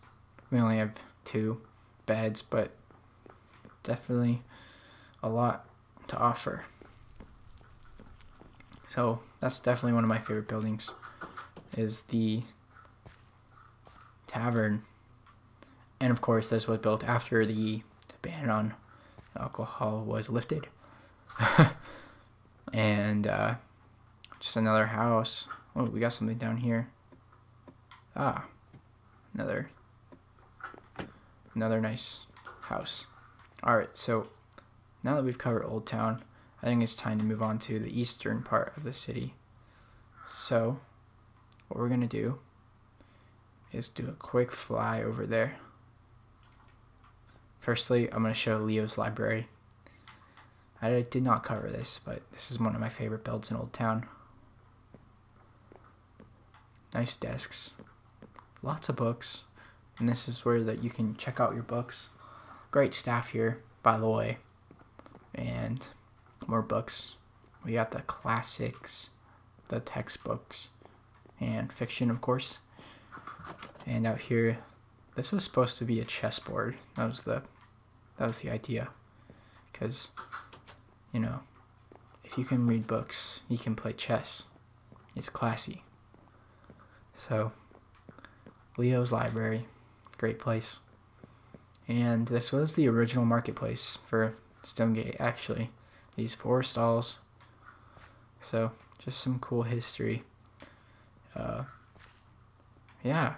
we only have 2 beds, but definitely a lot to offer. So that's definitely one of my favorite buildings, is the tavern. And of course, this was built after the ban on alcohol was lifted. And just another house. Oh, we got something down here. Another nice house. Alright, so now that we've covered Old Town, I think it's time to move on to the eastern part of the city. So what we're going to do is do a quick fly over there. Firstly, I'm going to show Leo's library. I did not cover this, but this is one of my favorite builds in Old Town. nice desks, lots of books, and this is where that you can check out your books. Great staff here, by the way, and more books. We got the classics, the textbooks, and fiction, of course. And out here, this was supposed to be a chessboard. That was the idea, because if you can read books, you can play chess. It's classy. So, Leo's Library, great place. And this was the original marketplace for Stonegate, actually. These 4 stalls. So, just some cool history. Yeah,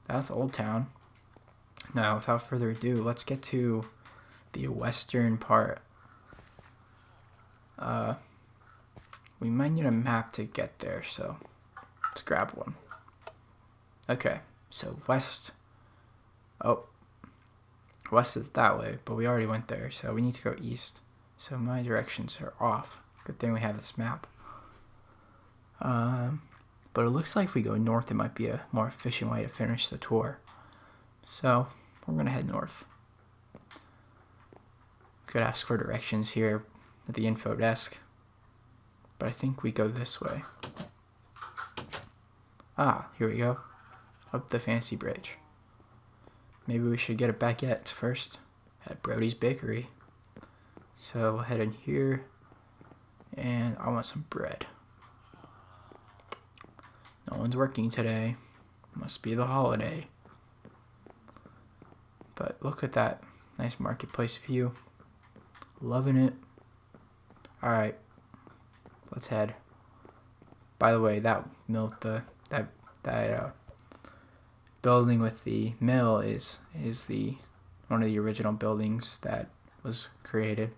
that's Old Town. Now, without further ado, let's get to the western part. We might need a map to get there, so let's grab one. Okay, so west. Oh, west is that way, but we already went there, so we need to go east. So my directions are off. Good thing we have this map. But it looks like if we go north, it might be a more efficient way to finish the tour. So we're gonna head north. Could ask for directions here at the info desk, but I think we go this way. Ah, here we go. Up the fancy bridge. Maybe we should get a baguette first at Brody's Bakery. So we'll head in here, and I want some bread. No one's working today. Must be the holiday. But look at that nice marketplace view. Loving it. Alright, let's head. By the way, that mill, that building with the mill is the one of the original buildings that was created.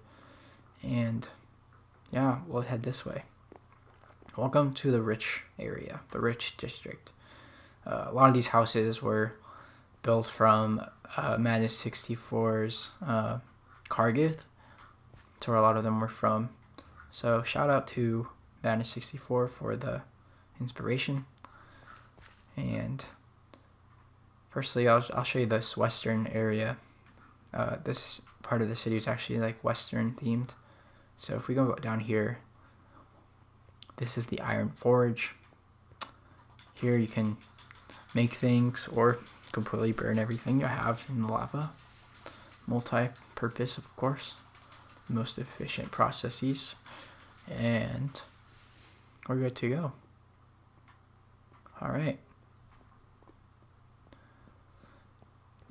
And yeah, we'll head this way. Welcome to the rich area, the rich district. A lot of these houses were built from Madness 64's Cargith. That's where a lot of them were from. So shout out to Madness 64 for the inspiration. And firstly, I'll show you this western area. This part of the city is actually like western themed. So if we go down here, this is the Iron Forge. Here you can make things or completely burn everything you have in the lava. Multi-purpose, of course. Most efficient processes. And we're good to go. Alright.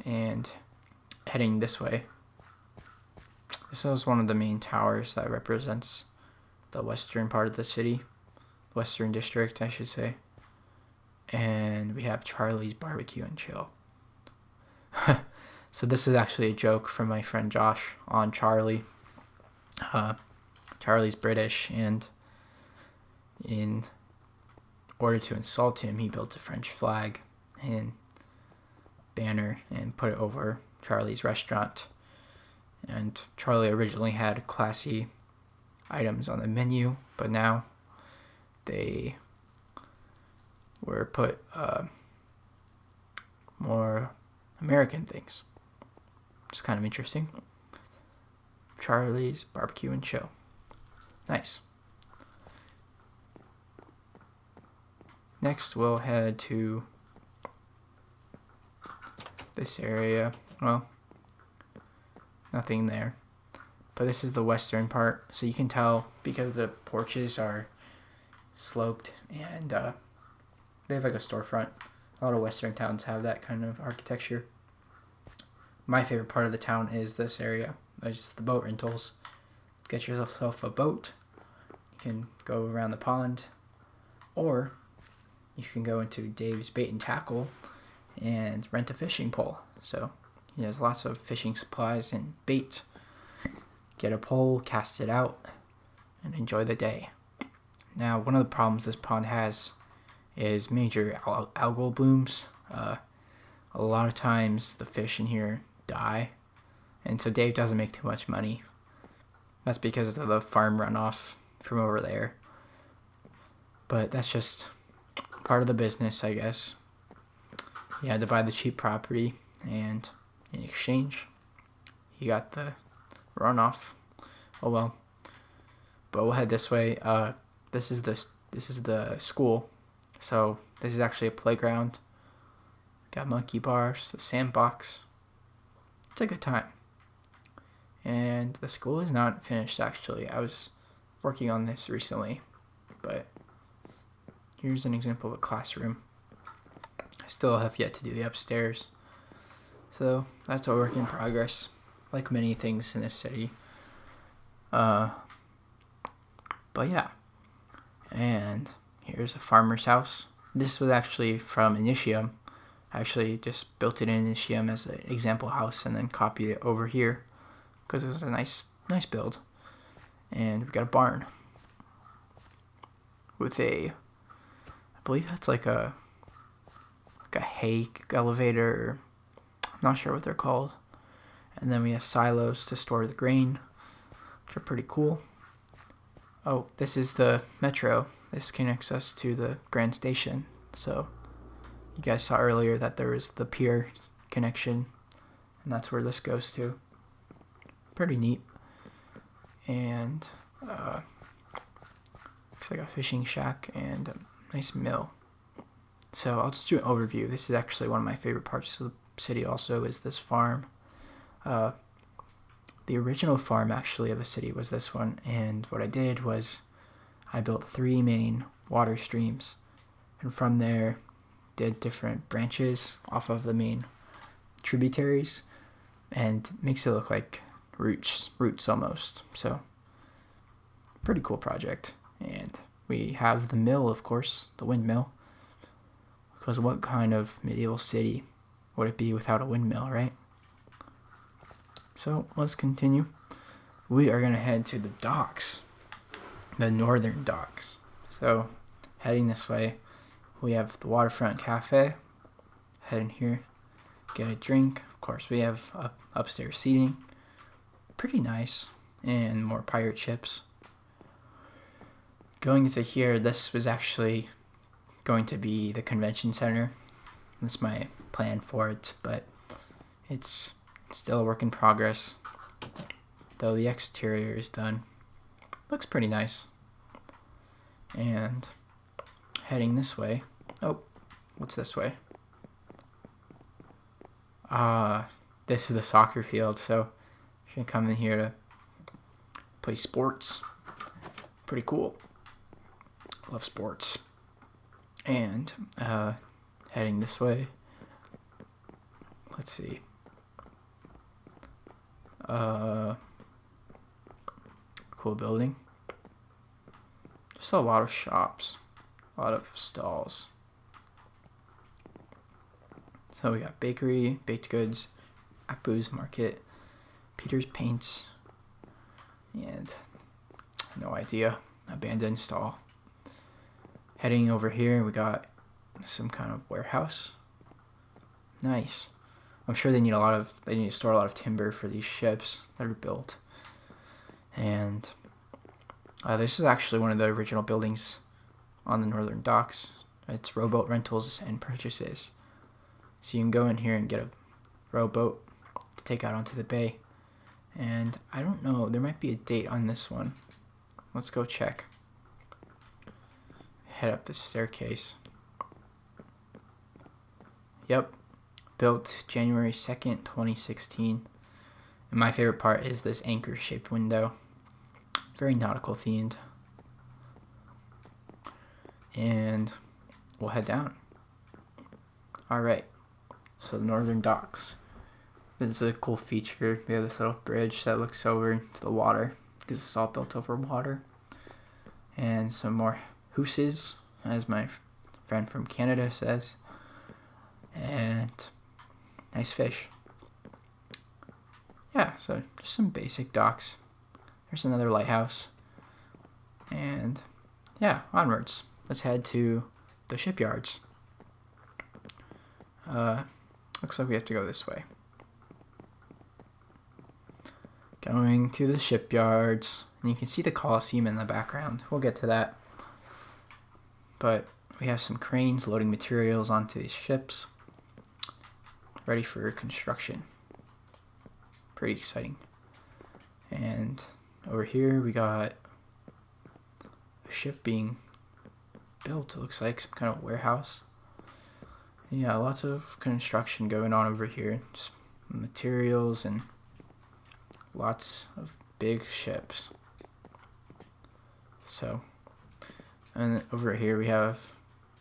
And heading this way. This is one of the main towers that represents the western part of the city. Western district, I should say. And we have Charlie's Barbecue and Chill. So this is actually a joke from my friend Josh on Charlie. Charlie's British, and in order to insult him, he built a French flag and banner and put it over Charlie's restaurant. And Charlie originally had classy items on the menu, but now they were put more American things. It's kind of interesting. Charlie's Barbecue and Chill. Nice. Next, we'll head to this area. Well, nothing there. But this is the western part, so you can tell because the porches are sloped and they have like a storefront. A lot of western towns have that kind of architecture. My favorite part of the town is this area. It's the boat rentals. Get yourself a boat. You can go around the pond, or you can go into Dave's Bait and Tackle and rent a fishing pole. So he has lots of fishing supplies and bait. Get a pole, cast it out, and enjoy the day. Now, one of the problems this pond has is major algal blooms. A lot of times the fish in here die, and so Dave doesn't make too much money. That's because of the farm runoff from over there. But that's just part of the business, I guess. He had to buy the cheap property, and in exchange, he got the runoff. Oh well. But we'll head this way. This is the school, so this is actually a playground. Got monkey bars, the sandbox. It's a good time. And the school is not finished, actually. I was working on this recently, but here's an example of a classroom. I still have yet to do the upstairs, so that's a work in progress, like many things in this city. But yeah, and here's a farmer's house. This was actually from Initium. I actually just built it in Initium as an example house and then copied it over here because it was a nice build. And we got a barn with I believe that's like a hay elevator. I'm not sure what they're called. And then we have silos to store the grain, which are pretty cool. Oh, this is the metro. This connects us to the Grand Station. So you guys saw earlier that there was the pier connection, and that's where this goes to. Pretty neat. And looks like a fishing shack and a nice mill. So I'll just do an overview. This is actually one of my favorite parts of the city also, is this farm. The original farm actually of the city was this one, and what I did was I built 3 main water streams, and from there did different branches off of the main tributaries, and makes it look like roots almost. So pretty cool project. And we have the mill, of course, the windmill, because what kind of medieval city would it be without a windmill, right? So let's continue. We are going to head to the docks, the northern docks. So heading this way, we have the waterfront cafe. Head in here, get a drink. Of course, we have upstairs seating. Pretty nice. And more pirate ships. Going into here, this was actually going to be the convention center. That's my plan for it, but it's still a work in progress. Though the exterior is done. Looks pretty nice. And heading this way. Oh, what's this way? This is the soccer field, so you can come in here to play sports. Pretty cool. Love sports. And heading this way. Let's see. Cool building. Just a lot of shops, a lot of stalls. So we got bakery, baked goods, Akbu's Market, Peter's Paints, and no idea, abandoned stall. Heading over here, we got some kind of warehouse. Nice. I'm sure they need to store a lot of timber for these ships that are built. And this is actually one of the original buildings on the northern docks. It's rowboat rentals and purchases. So you can go in here and get a rowboat to take out onto the bay. And I don't know, there might be a date on this one. Let's go check. Head up the staircase. Yep. Built January 2nd, 2016. And my favorite part is this anchor-shaped window. Very nautical themed. And we'll head down. Alright. So the northern docks. This is a cool feature. We have this little bridge that looks over into the water because it's all built over water. And some more hooses, as my friend from Canada says. And nice fish. Yeah, so just some basic docks. There's another lighthouse. And yeah, onwards. Let's head to the shipyards. Looks like we have to go this way. Going to the shipyards. And you can see the coliseum in the background. We'll get to that. But we have some cranes loading materials onto these ships, ready for construction. Pretty exciting. And over here we got a ship being built. It looks like some kind of warehouse. Yeah, lots of construction going on over here. Just materials and lots of big ships. So, and over here we have,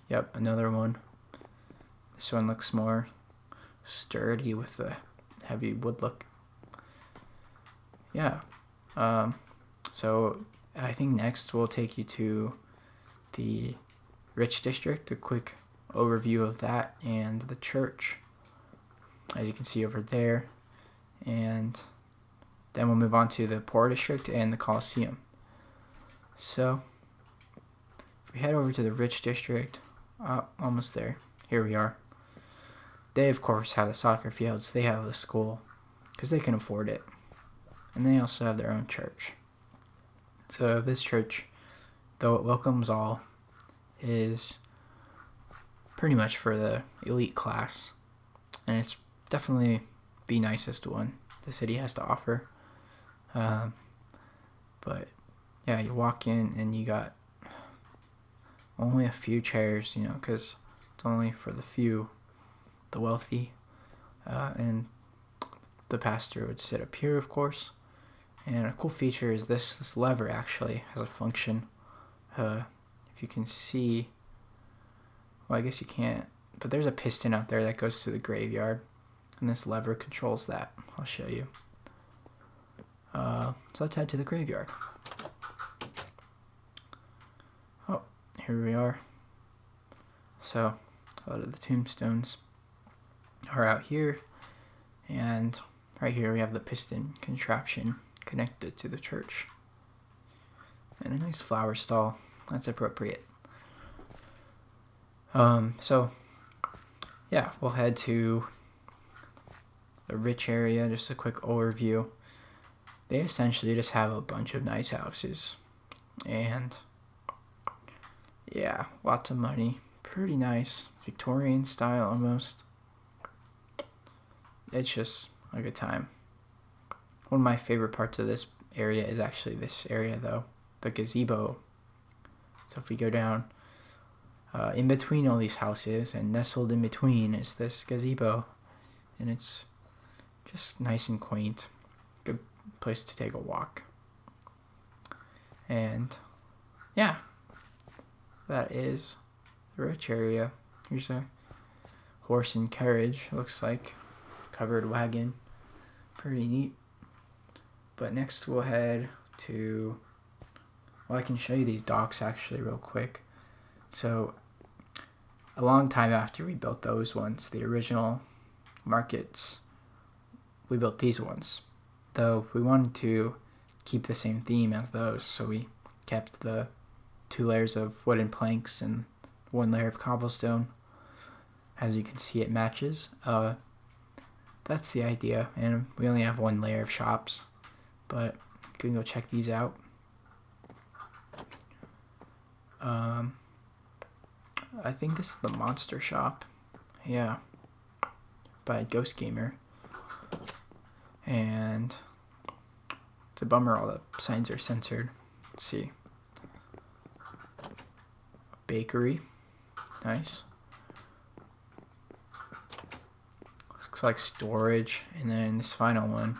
yep, another one. This one looks more sturdy with the heavy wood look. Yeah. So I think next we'll take you to the rich district, a quick overview of that and the church, as you can see over there. And then we'll move on to the poor district and the coliseum. So if we head over to the rich district, almost there. Here we are. They of course have the soccer fields. They have the school because they can afford it. And they also have their own church. So this church, though it welcomes all, is pretty much for the elite class. And it's definitely the nicest one the city has to offer. But yeah, you walk in and you got only a few chairs, because it's only for the few, the wealthy. And the pastor would sit up here, of course. And a cool feature is this lever actually has a function. If you can see, well, I guess you can't, but there's a piston out there that goes to the graveyard, and this lever controls that. I'll show you. So let's head to the graveyard. Oh, here we are. So a lot of the tombstones are out here, and right here we have the piston contraption connected to the church. And a nice flower stall. That's appropriate. So yeah, we'll head to the rich area. Just a quick overview. They essentially just have a bunch of nice houses. And yeah, lots of money. Pretty nice. Victorian style almost. It's just a good time. One of my favorite parts of this area is actually this area though, the gazebo. So if we go down, in between all these houses and nestled in between is this gazebo, and it's just nice and quaint. Good place to take a walk. And yeah, that is the rich area. Here's a horse and carriage, looks like, covered wagon. Pretty neat. But next we'll head to, well, I can show you these docks actually real quick. So a long time after we built those ones, the original markets, we built these ones. Though we wanted to keep the same theme as those, so we kept the 2 layers of wooden planks and 1 layer of cobblestone. As you can see, it matches. That's the idea, and we only have 1 layer of shops, but you can go check these out. I think this is the monster shop. Yeah. By Ghost Gamer. And it's a bummer all the signs are censored. Let's see. Bakery. Nice. Looks like storage. And then this final one.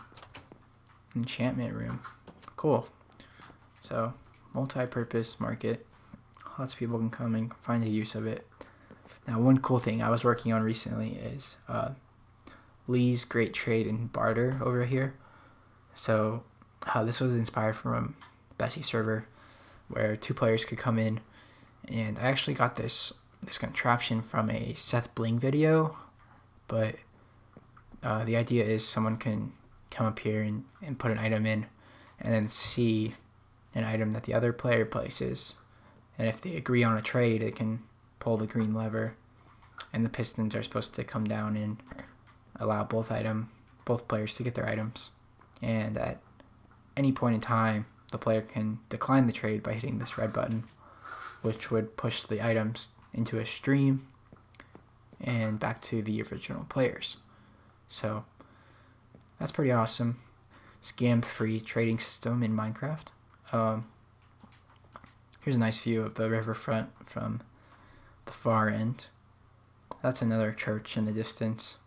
Enchantment room. Cool. So, multi-purpose market. Lots of people can come and find a use of it. Now, one cool thing I was working on recently is Lee's Great Trade and Barter over here. So, this was inspired from Bessie server, where 2 players could come in, and I actually got this contraption from a Seth Bling video, but the idea is someone can come up here and put an item in, and then see an item that the other player places. And if they agree on a trade, it can pull the green lever, and the pistons are supposed to come down and allow both players to get their items. And at any point in time, the player can decline the trade by hitting this red button, which would push the items into a stream and back to the original players. So that's pretty awesome. Scam-free trading system in Minecraft. Here's a nice view of the riverfront from the far end. That's another church in the distance.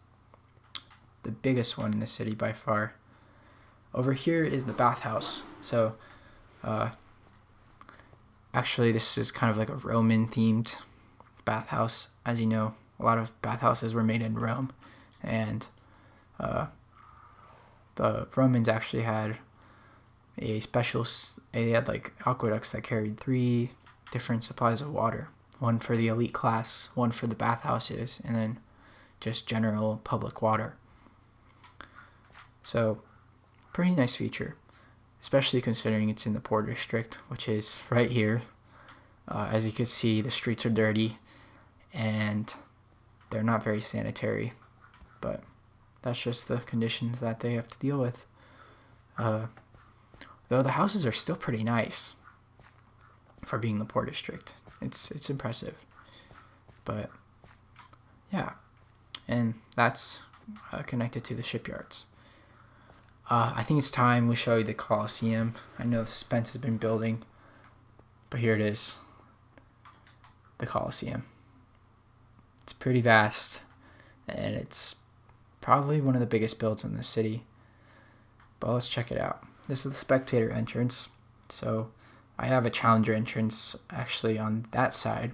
The biggest one in the city by far. Over here is the bathhouse. So, actually this is kind of like a Roman themed bathhouse. As you know, a lot of bathhouses were made in Rome. And the Romans actually had they had like aqueducts that carried 3 different supplies of water. One for the elite class, one for the bathhouses, and then just general public water. So, pretty nice feature, especially considering it's in the Port District, which is right here. As you can see, the streets are dirty, and they're not very sanitary, but that's just the conditions that they have to deal with. Though the houses are still pretty nice for being the Port District. It's impressive. But yeah, and that's connected to the shipyards. I think it's time we show you the coliseum. I know the suspense has been building, but here it is, the coliseum. It's pretty vast, and it's probably one of the biggest builds in the city. But let's check it out. This is the spectator entrance. So I have a challenger entrance actually on that side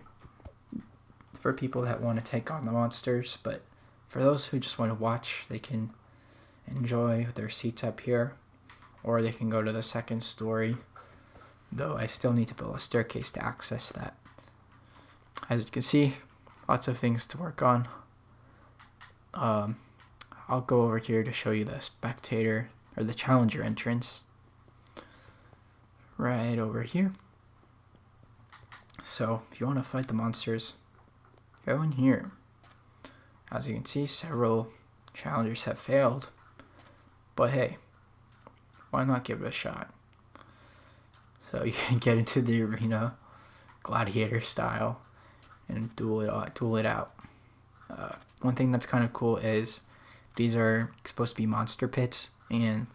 for people that want to take on the monsters, but for those who just want to watch, they can enjoy their seats up here, or they can go to the second story, though I still need to build a staircase to access that. As you can see, lots of things to work on. I'll go over here to show you the spectator or the challenger entrance right over here. So if you want to fight the monsters, go in here. As you can see, several challengers have failed, but hey, why not give it a shot? So you can get into the arena gladiator style and duel it out. One thing that's kind of cool is these are supposed to be monster pits, and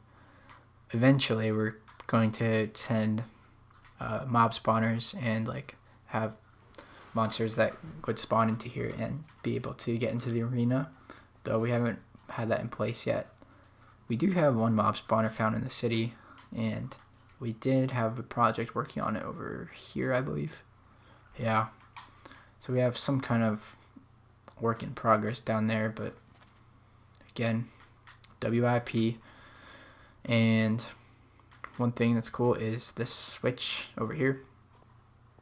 eventually we're going to send mob spawners and like have monsters that would spawn into here and be able to get into the arena, though we haven't had that in place yet. We do have one mob spawner found in the city, and we did have a project working on it over here, I believe. Yeah, so we have some kind of work in progress down there, but again, WIP. And one thing that's cool is this switch over here,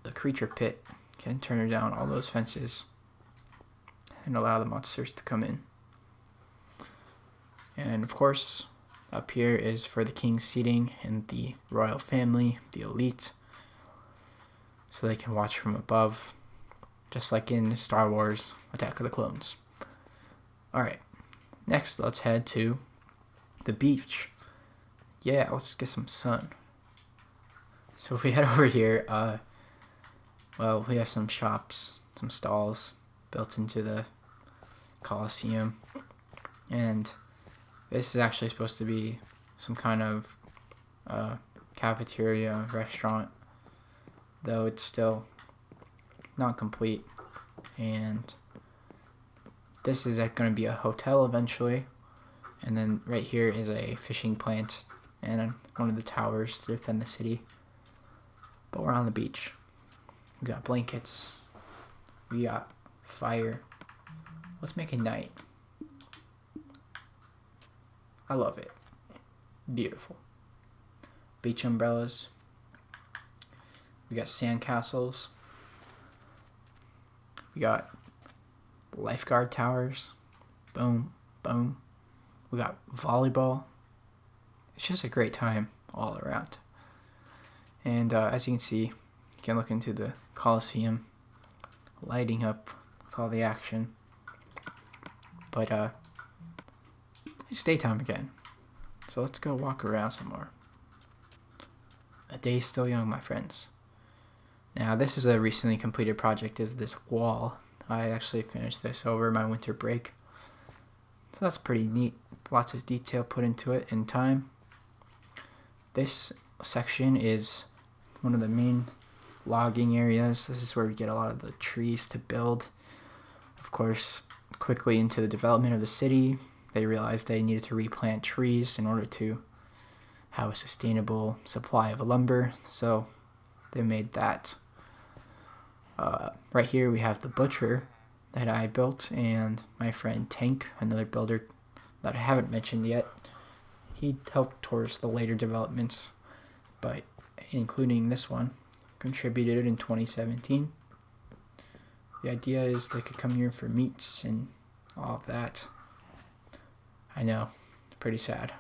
the creature pit, can turn down all those fences and allow the monsters to come in. And of course, up here is for the king's seating and the royal family, the elite, so they can watch from above, just like in Star Wars Attack of the Clones. Alright, next let's head to the beach. Yeah, let's get some sun. So if we head over here, well, we have some shops, some stalls built into the Coliseum, and this is actually supposed to be some kind of cafeteria restaurant, though it's still not complete. And this is going to be a hotel eventually, and then right here is a fishing plant and one of the towers to defend the city. But we're on the beach. We got blankets, we got fire. Let's make a night. I love it. Beautiful. Beach umbrellas. We got sand castles. We got lifeguard towers. Boom, boom. We got volleyball. It's just a great time all around. And as you can see, you can look into the Coliseum lighting up with all the action. But it's daytime again, so let's go walk around some more. A day is still young, my friends. Now this is a recently completed project, is this wall. I actually finished this over my winter break. So that's pretty neat. Lots of detail put into it in time. This section is one of the main logging areas. This is where we get a lot of the trees to build. Of course, quickly into the development of the city, they realized they needed to replant trees in order to have a sustainable supply of lumber. So they made that. Right here we have the butcher that I built, and my friend Tank, another builder that I haven't mentioned yet. He helped towards the later developments, but including this one, contributed in 2017. The idea is they could come here for meats and all of that. I know, pretty sad.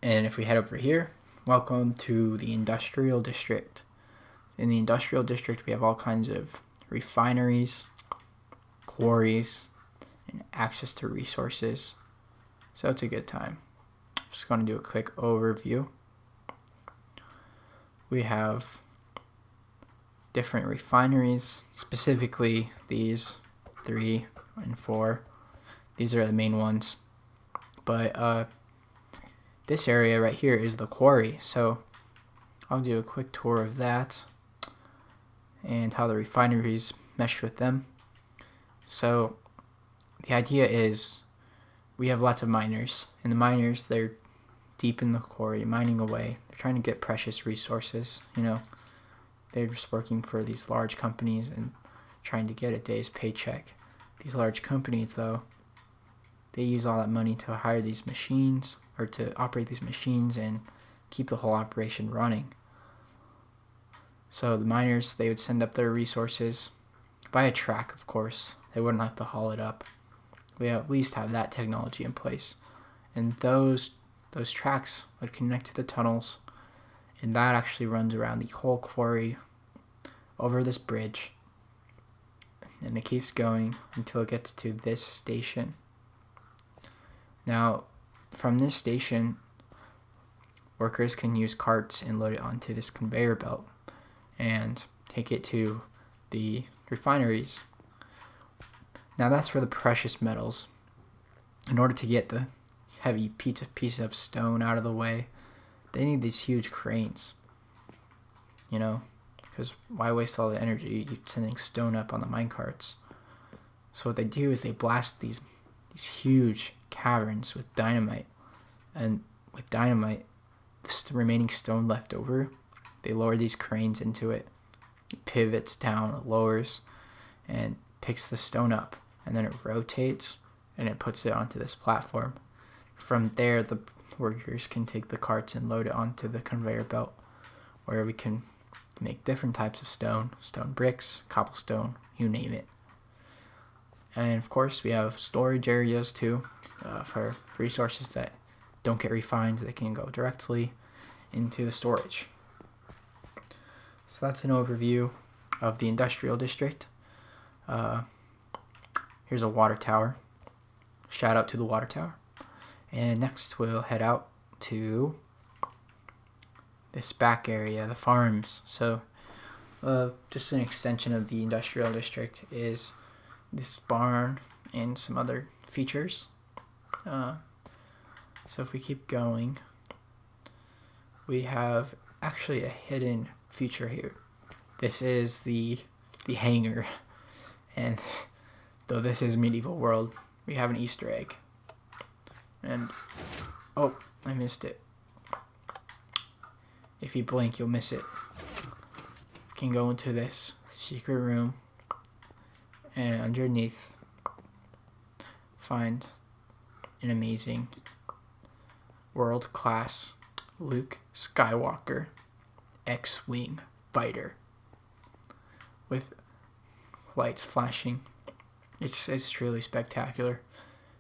And if we head over here, welcome to the industrial district. In the industrial district, we have all kinds of refineries, quarries, and access to resources. So it's a good time. I'm just going to do a quick overview. We have different refineries, specifically these 3 and 4. These are the main ones. But this area right here is the quarry. So I'll do a quick tour of that and how the refineries mesh with them. So the idea is we have lots of miners, and the miners, they're deep in the quarry mining away. They're trying to get precious resources. They're just working for these large companies and trying to get a day's paycheck. These large companies, though, they use all that money to hire these machines, or to operate these machines and keep the whole operation running. So the miners, they would send up their resources by a track, of course. They wouldn't have to haul it up. We at least have that technology in place. And those tracks would connect to the tunnels, and that actually runs around the whole quarry over this bridge. And it keeps going until it gets to this station. Now, from this station, workers can use carts and load it onto this conveyor belt and take it to the refineries. Now that's for the precious metals. In order to get the heavy piece of stone out of the way, they need these huge cranes. Because why waste all the energy sending stone up on the mine carts? So what they do is they blast these huge caverns with dynamite. And with dynamite, the remaining stone left over, they lower these cranes into it. It pivots down, it lowers, and picks the stone up. And then it rotates, and it puts it onto this platform. From there, the workers can take the carts and load it onto the conveyor belt, where we can make different types of stone bricks, cobblestone, you name it. And of course, we have storage areas too, for resources that don't get refined. They can go directly into the storage. So that's an overview of the industrial district. Here's a water tower. Shout out to the water tower. And next we'll head out to this back area, the farms. So just an extension of the industrial district is this barn and some other features. So if we keep going, we have actually a hidden feature here. This is the hangar, and though this is medieval world, we have an Easter egg. And oh, I missed it. If you blink, you'll miss it. You can go into this secret room, and underneath find an amazing world-class Luke Skywalker X-Wing fighter with lights flashing. It's truly spectacular,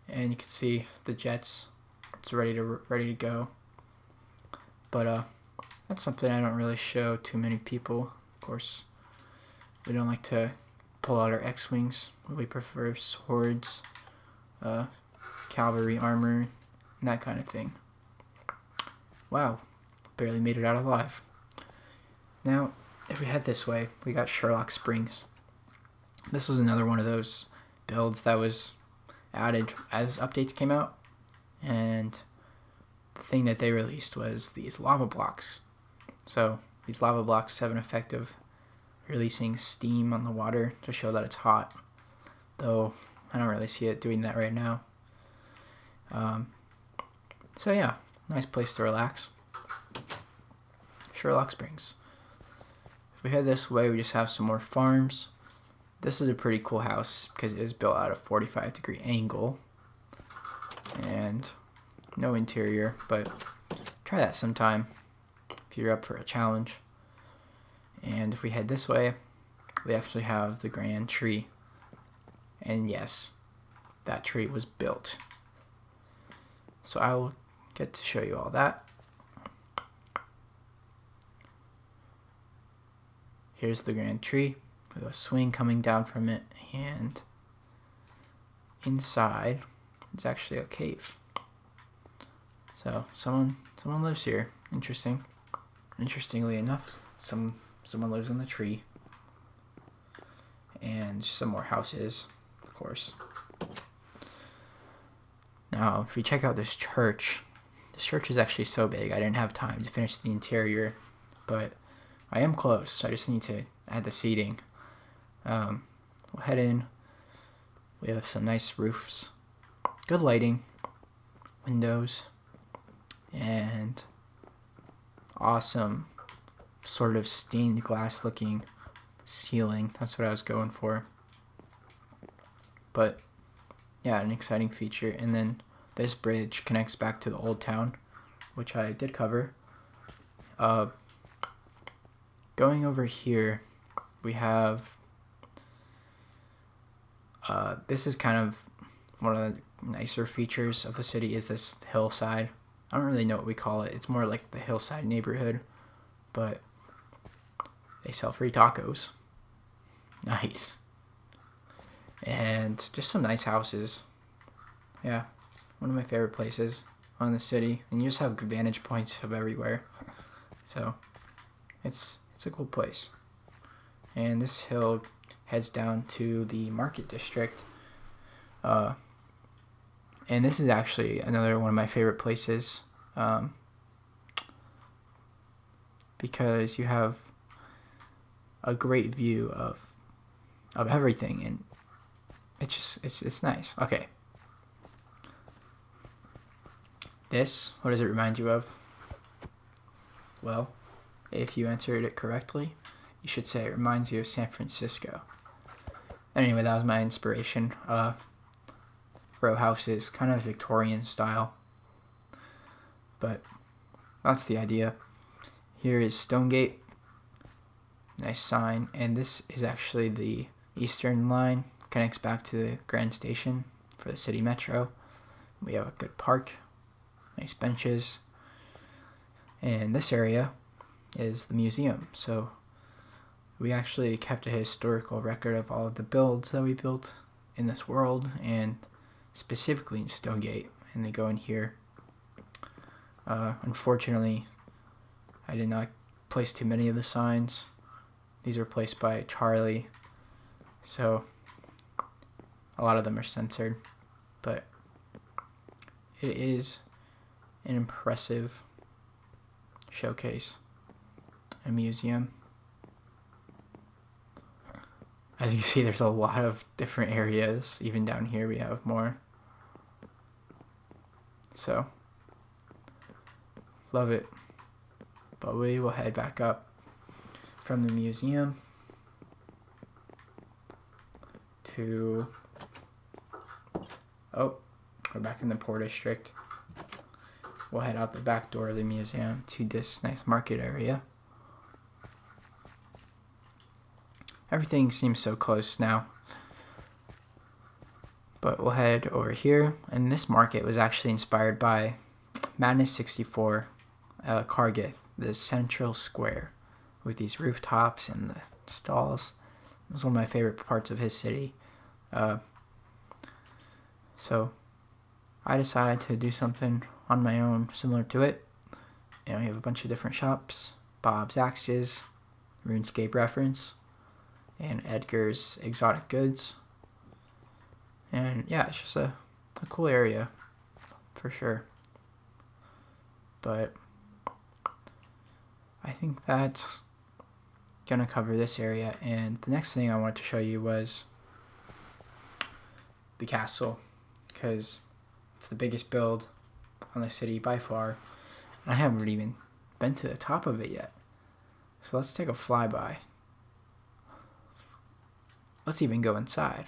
and you can see the jets. It's ready to go. But that's something I don't really show too many people. Of course, we don't like to pull out our X-Wings. We prefer swords, cavalry armor, and that kind of thing. Wow, barely made it out alive. Now, if we head this way, we got Sherlock Springs. This was another one of those builds that was added as updates came out, and the thing that they released was these lava blocks. So these lava blocks have an effect of releasing steam on the water to show that it's hot, though I don't really see it doing that right now. So yeah, nice place to relax. Sherlock Springs. If we head this way, we just have some more farms. This is a pretty cool house because it is built at a 45-degree angle and no interior, but try that sometime if you're up for a challenge. And if we head this way, we actually have the grand tree. And yes, that tree was built. So I will get to show you all that. Here's the grand tree with a swing coming down from it, and inside is actually a cave. So someone lives here. Interestingly enough, someone lives in the tree, and some more houses, of course. Now, if you check out this church is actually so big I didn't have time to finish the interior, but I am close. I just need to add the seating. We'll head in. We have some nice roofs, good lighting, windows, and awesome sort of stained glass looking ceiling. That's what I was going for. But yeah, an exciting feature. And then this bridge connects back to the old town, which I did cover. Going over here, we have this is kind of one of the nicer features of the city, is this hillside. I don't really know what we call it. It's more like the hillside neighborhood, but they sell free tacos. Nice. And just some nice houses. Yeah, one of my favorite places on the city. And you just have vantage points of everywhere. So it's a cool place. And this hill heads down to the market district. And this is actually another one of my favorite places, because you have a great view of everything, and it's nice. Okay. This, what does it remind you of? Well, if you answered it correctly, you should say it reminds you of San Francisco. Anyway, that was my inspiration. Row houses, kind of Victorian style. But that's the idea. Here is Stonegate. Nice sign. And this is actually the Eastern Line. Connects back to the Grand Station for the City Metro. We have a good park. Nice benches. And this area is the museum. So we actually kept a historical record of all of the builds that we built in this world, and specifically in Stonegate, and they go in here. Unfortunately, I did not place too many of the signs. These were placed by Charlie, so a lot of them are censored, but it is an impressive showcase, a museum. As you see, there's a lot of different areas. Even down here we have more. So, love it. But we will head back up from the museum to... Oh, we're back in the Port District. We'll head out the back door of the museum to this nice market area. Everything seems so close now. But we'll head over here. And this market was actually inspired by Madness 64, Cargill, the central square with these rooftops and the stalls. It was one of my favorite parts of his city. So I decided to do something on my own similar to it. And we have a bunch of different shops. Bob's Axes, RuneScape reference, and Edgar's Exotic Goods. And yeah, it's just a cool area for sure. But I think that's gonna cover this area, and the next thing I wanted to show you was the castle, because it's the biggest build on the city by far, and I haven't even been to the top of it yet. So let's take a flyby. Let's even go inside.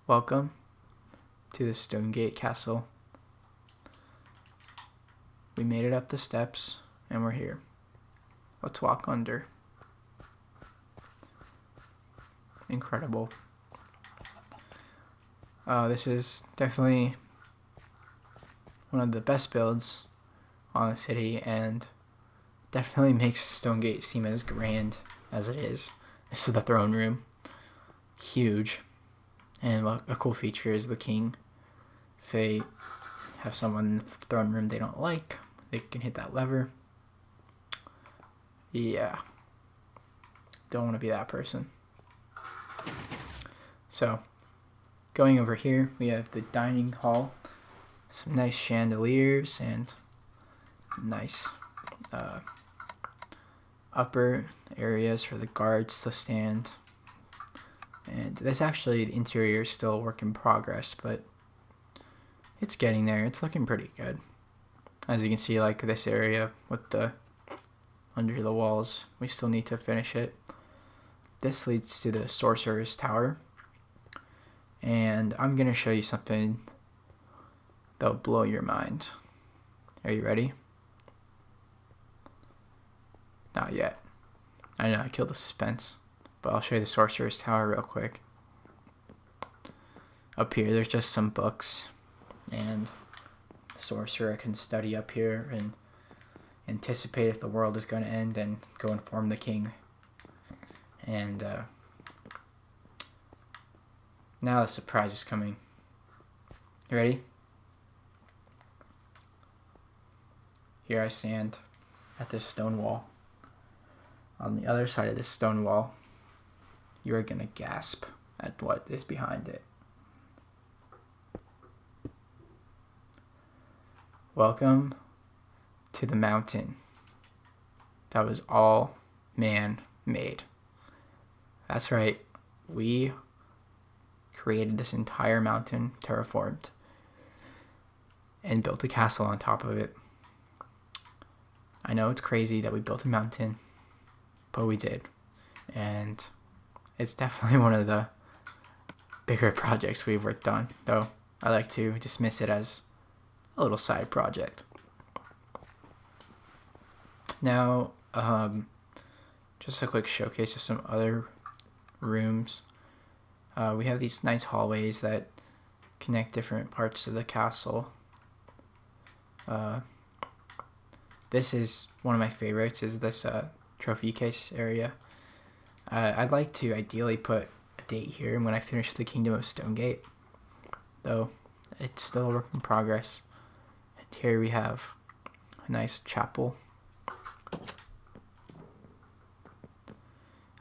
Welcome to the Stonegate Castle. We made it up the steps and we're here. Let's walk under. Incredible. This is definitely one of the best builds on the city, and definitely makes Stonegate seem as grand as it is. This is the throne room. Huge. And a cool feature is the king. If they have someone in the throne room they don't like, they can hit that lever. Yeah. Don't want to be that person. So, going over here, we have the dining hall. Some nice chandeliers and nice upper areas for the guards to stand. And this actually, the interior is still a work in progress, but it's getting there. It's looking pretty good. As you can see, like this area with the under the walls, we still need to finish it. This leads to the sorcerer's tower, and I'm gonna show you something that'll blow your mind. Are you ready? Not yet. I know I killed the suspense, but I'll show you the sorcerer's tower real quick. Up here, there's just some books, and the sorcerer can study up here and anticipate if the world is going to end and go inform the king. And now the surprise is coming. You ready? Here I stand at this stone wall. On the other side of this stone wall, you are going to gasp at what is behind it. Welcome to the mountain that was all man-made. That's right, we created this entire mountain, terraformed, and built a castle on top of it. I know it's crazy that we built a mountain, but we did. And it's definitely one of the bigger projects we've worked on, though I like to dismiss it as a little side project. Now, just a quick showcase of some other rooms. We have these nice hallways that connect different parts of the castle. This is one of my favorites, is this trophy case area. I'd like to ideally put a date here when I finish the Kingdom of Stonegate, though it's still a work in progress. And here we have a nice chapel.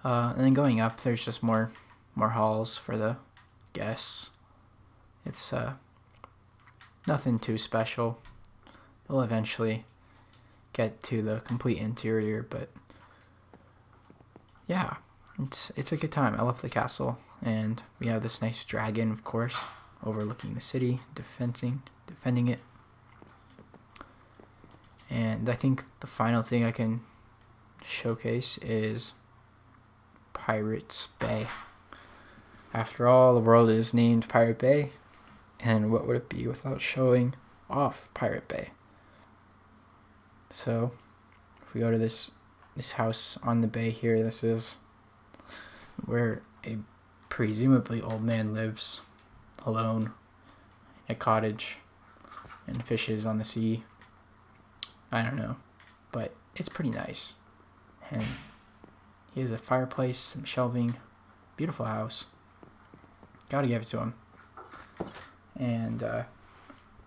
And then going up, there's just more halls for the guests. It's nothing too special. We'll eventually get to the complete interior, but yeah, it's a good time. I love the castle, and we have this nice dragon, of course, overlooking the city, defending it. And I think the final thing I can showcase is Pirates Bay. After all, the world is named Pirate Bay, and what would it be without showing off Pirate Bay? So, if we go to this house on the bay here, this is where a presumably old man lives alone in a cottage and fishes on the sea. I don't know, but it's pretty nice. And he has a fireplace, some shelving, beautiful house. Gotta give it to him. And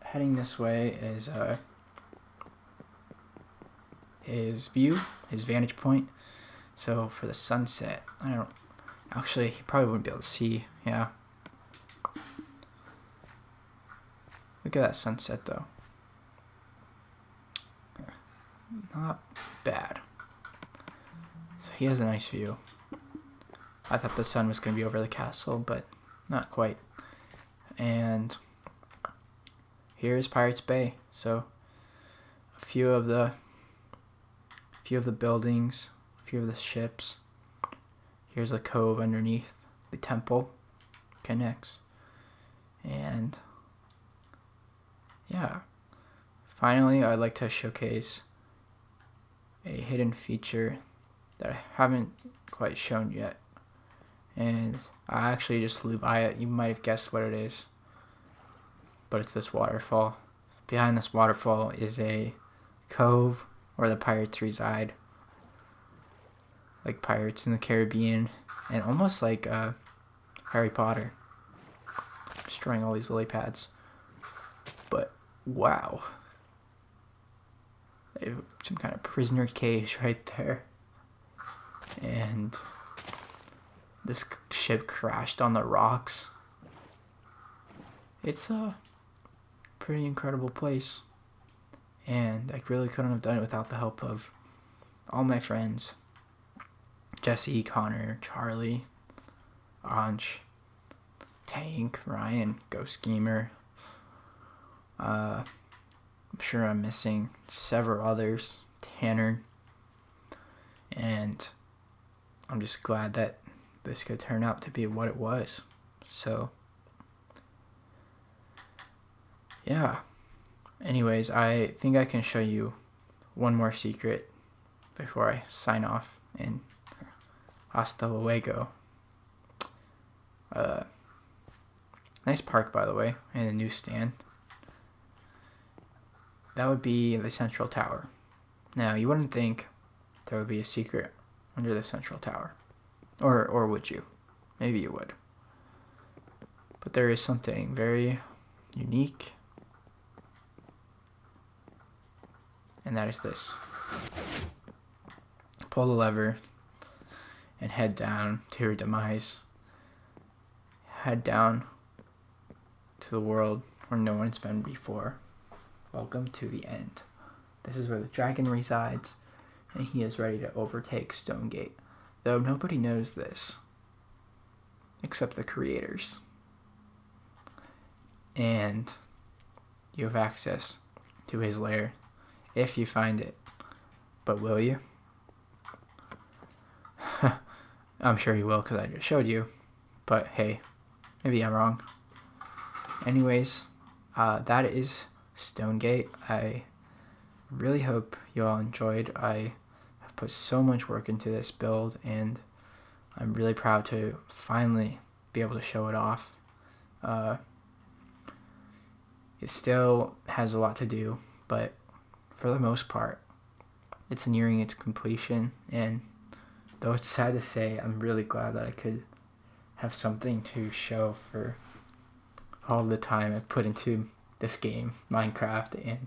heading this way is his view, his vantage point. So for the sunset, I don't actually, he probably wouldn't be able to see. Yeah. Look at that sunset though. Not bad. So he has a nice view. I thought the sun was going to be over the castle, but not quite. And here's Pirates Bay. So a few of the buildings, a few of the ships. Here's a cove underneath the temple. Connects. And yeah. Finally, I'd like to showcase a hidden feature that I haven't quite shown yet. And I actually just flew by it. You might have guessed what it is. But it's this waterfall. Behind this waterfall is a cove where the pirates reside. Like Pirates in the Caribbean. And almost like Harry Potter. Destroying all these lily pads. But wow. Some kind of prisoner cage right there. And this ship crashed on the rocks. It's a pretty incredible place. And I really couldn't have done it without the help of all my friends. Jesse, Connor, Charlie, Ansh, Tank, Ryan, Ghost Gamer. I'm sure I'm missing several others. Tanner. And I'm just glad that this could turn out to be what it was. So, yeah. Anyways, I think I can show you one more secret before I sign off. And hasta luego. Nice park, by the way, and a newsstand. That would be the central tower. Now, you wouldn't think there would be a secret under the central tower. Or would you? Maybe you would. But there is something very unique. And that is this. Pull the lever and head down to your demise. Head down to the world where no one's been before. Welcome to the end. This is where the dragon resides, and he is ready to overtake Stonegate. Though nobody knows this, except the creators. And you have access to his lair, if you find it. But will you? I'm sure you will, because I just showed you. But hey, maybe I'm wrong. Anyways, that is Stonegate. I really hope you all enjoyed. I have put so much work into this build, and I'm really proud to finally be able to show it off. It still has a lot to do, but for the most part, it's nearing its completion. And though it's sad to say, I'm really glad that I could have something to show for all the time I've put into this game, Minecraft. And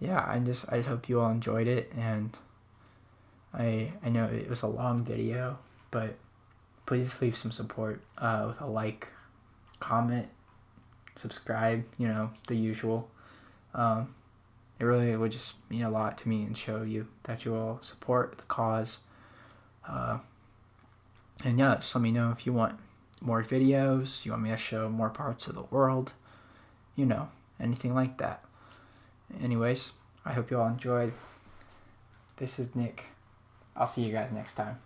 yeah, I just hope you all enjoyed it. And I know it was a long video, but please leave some support with a like, comment, subscribe, the usual. It really would just mean a lot to me and show you that you all support the cause. And yeah, just let me know if you want more videos, you want me to show more parts of the world, anything like that. Anyways, I hope you all enjoyed. This is Nick. I'll see you guys next time.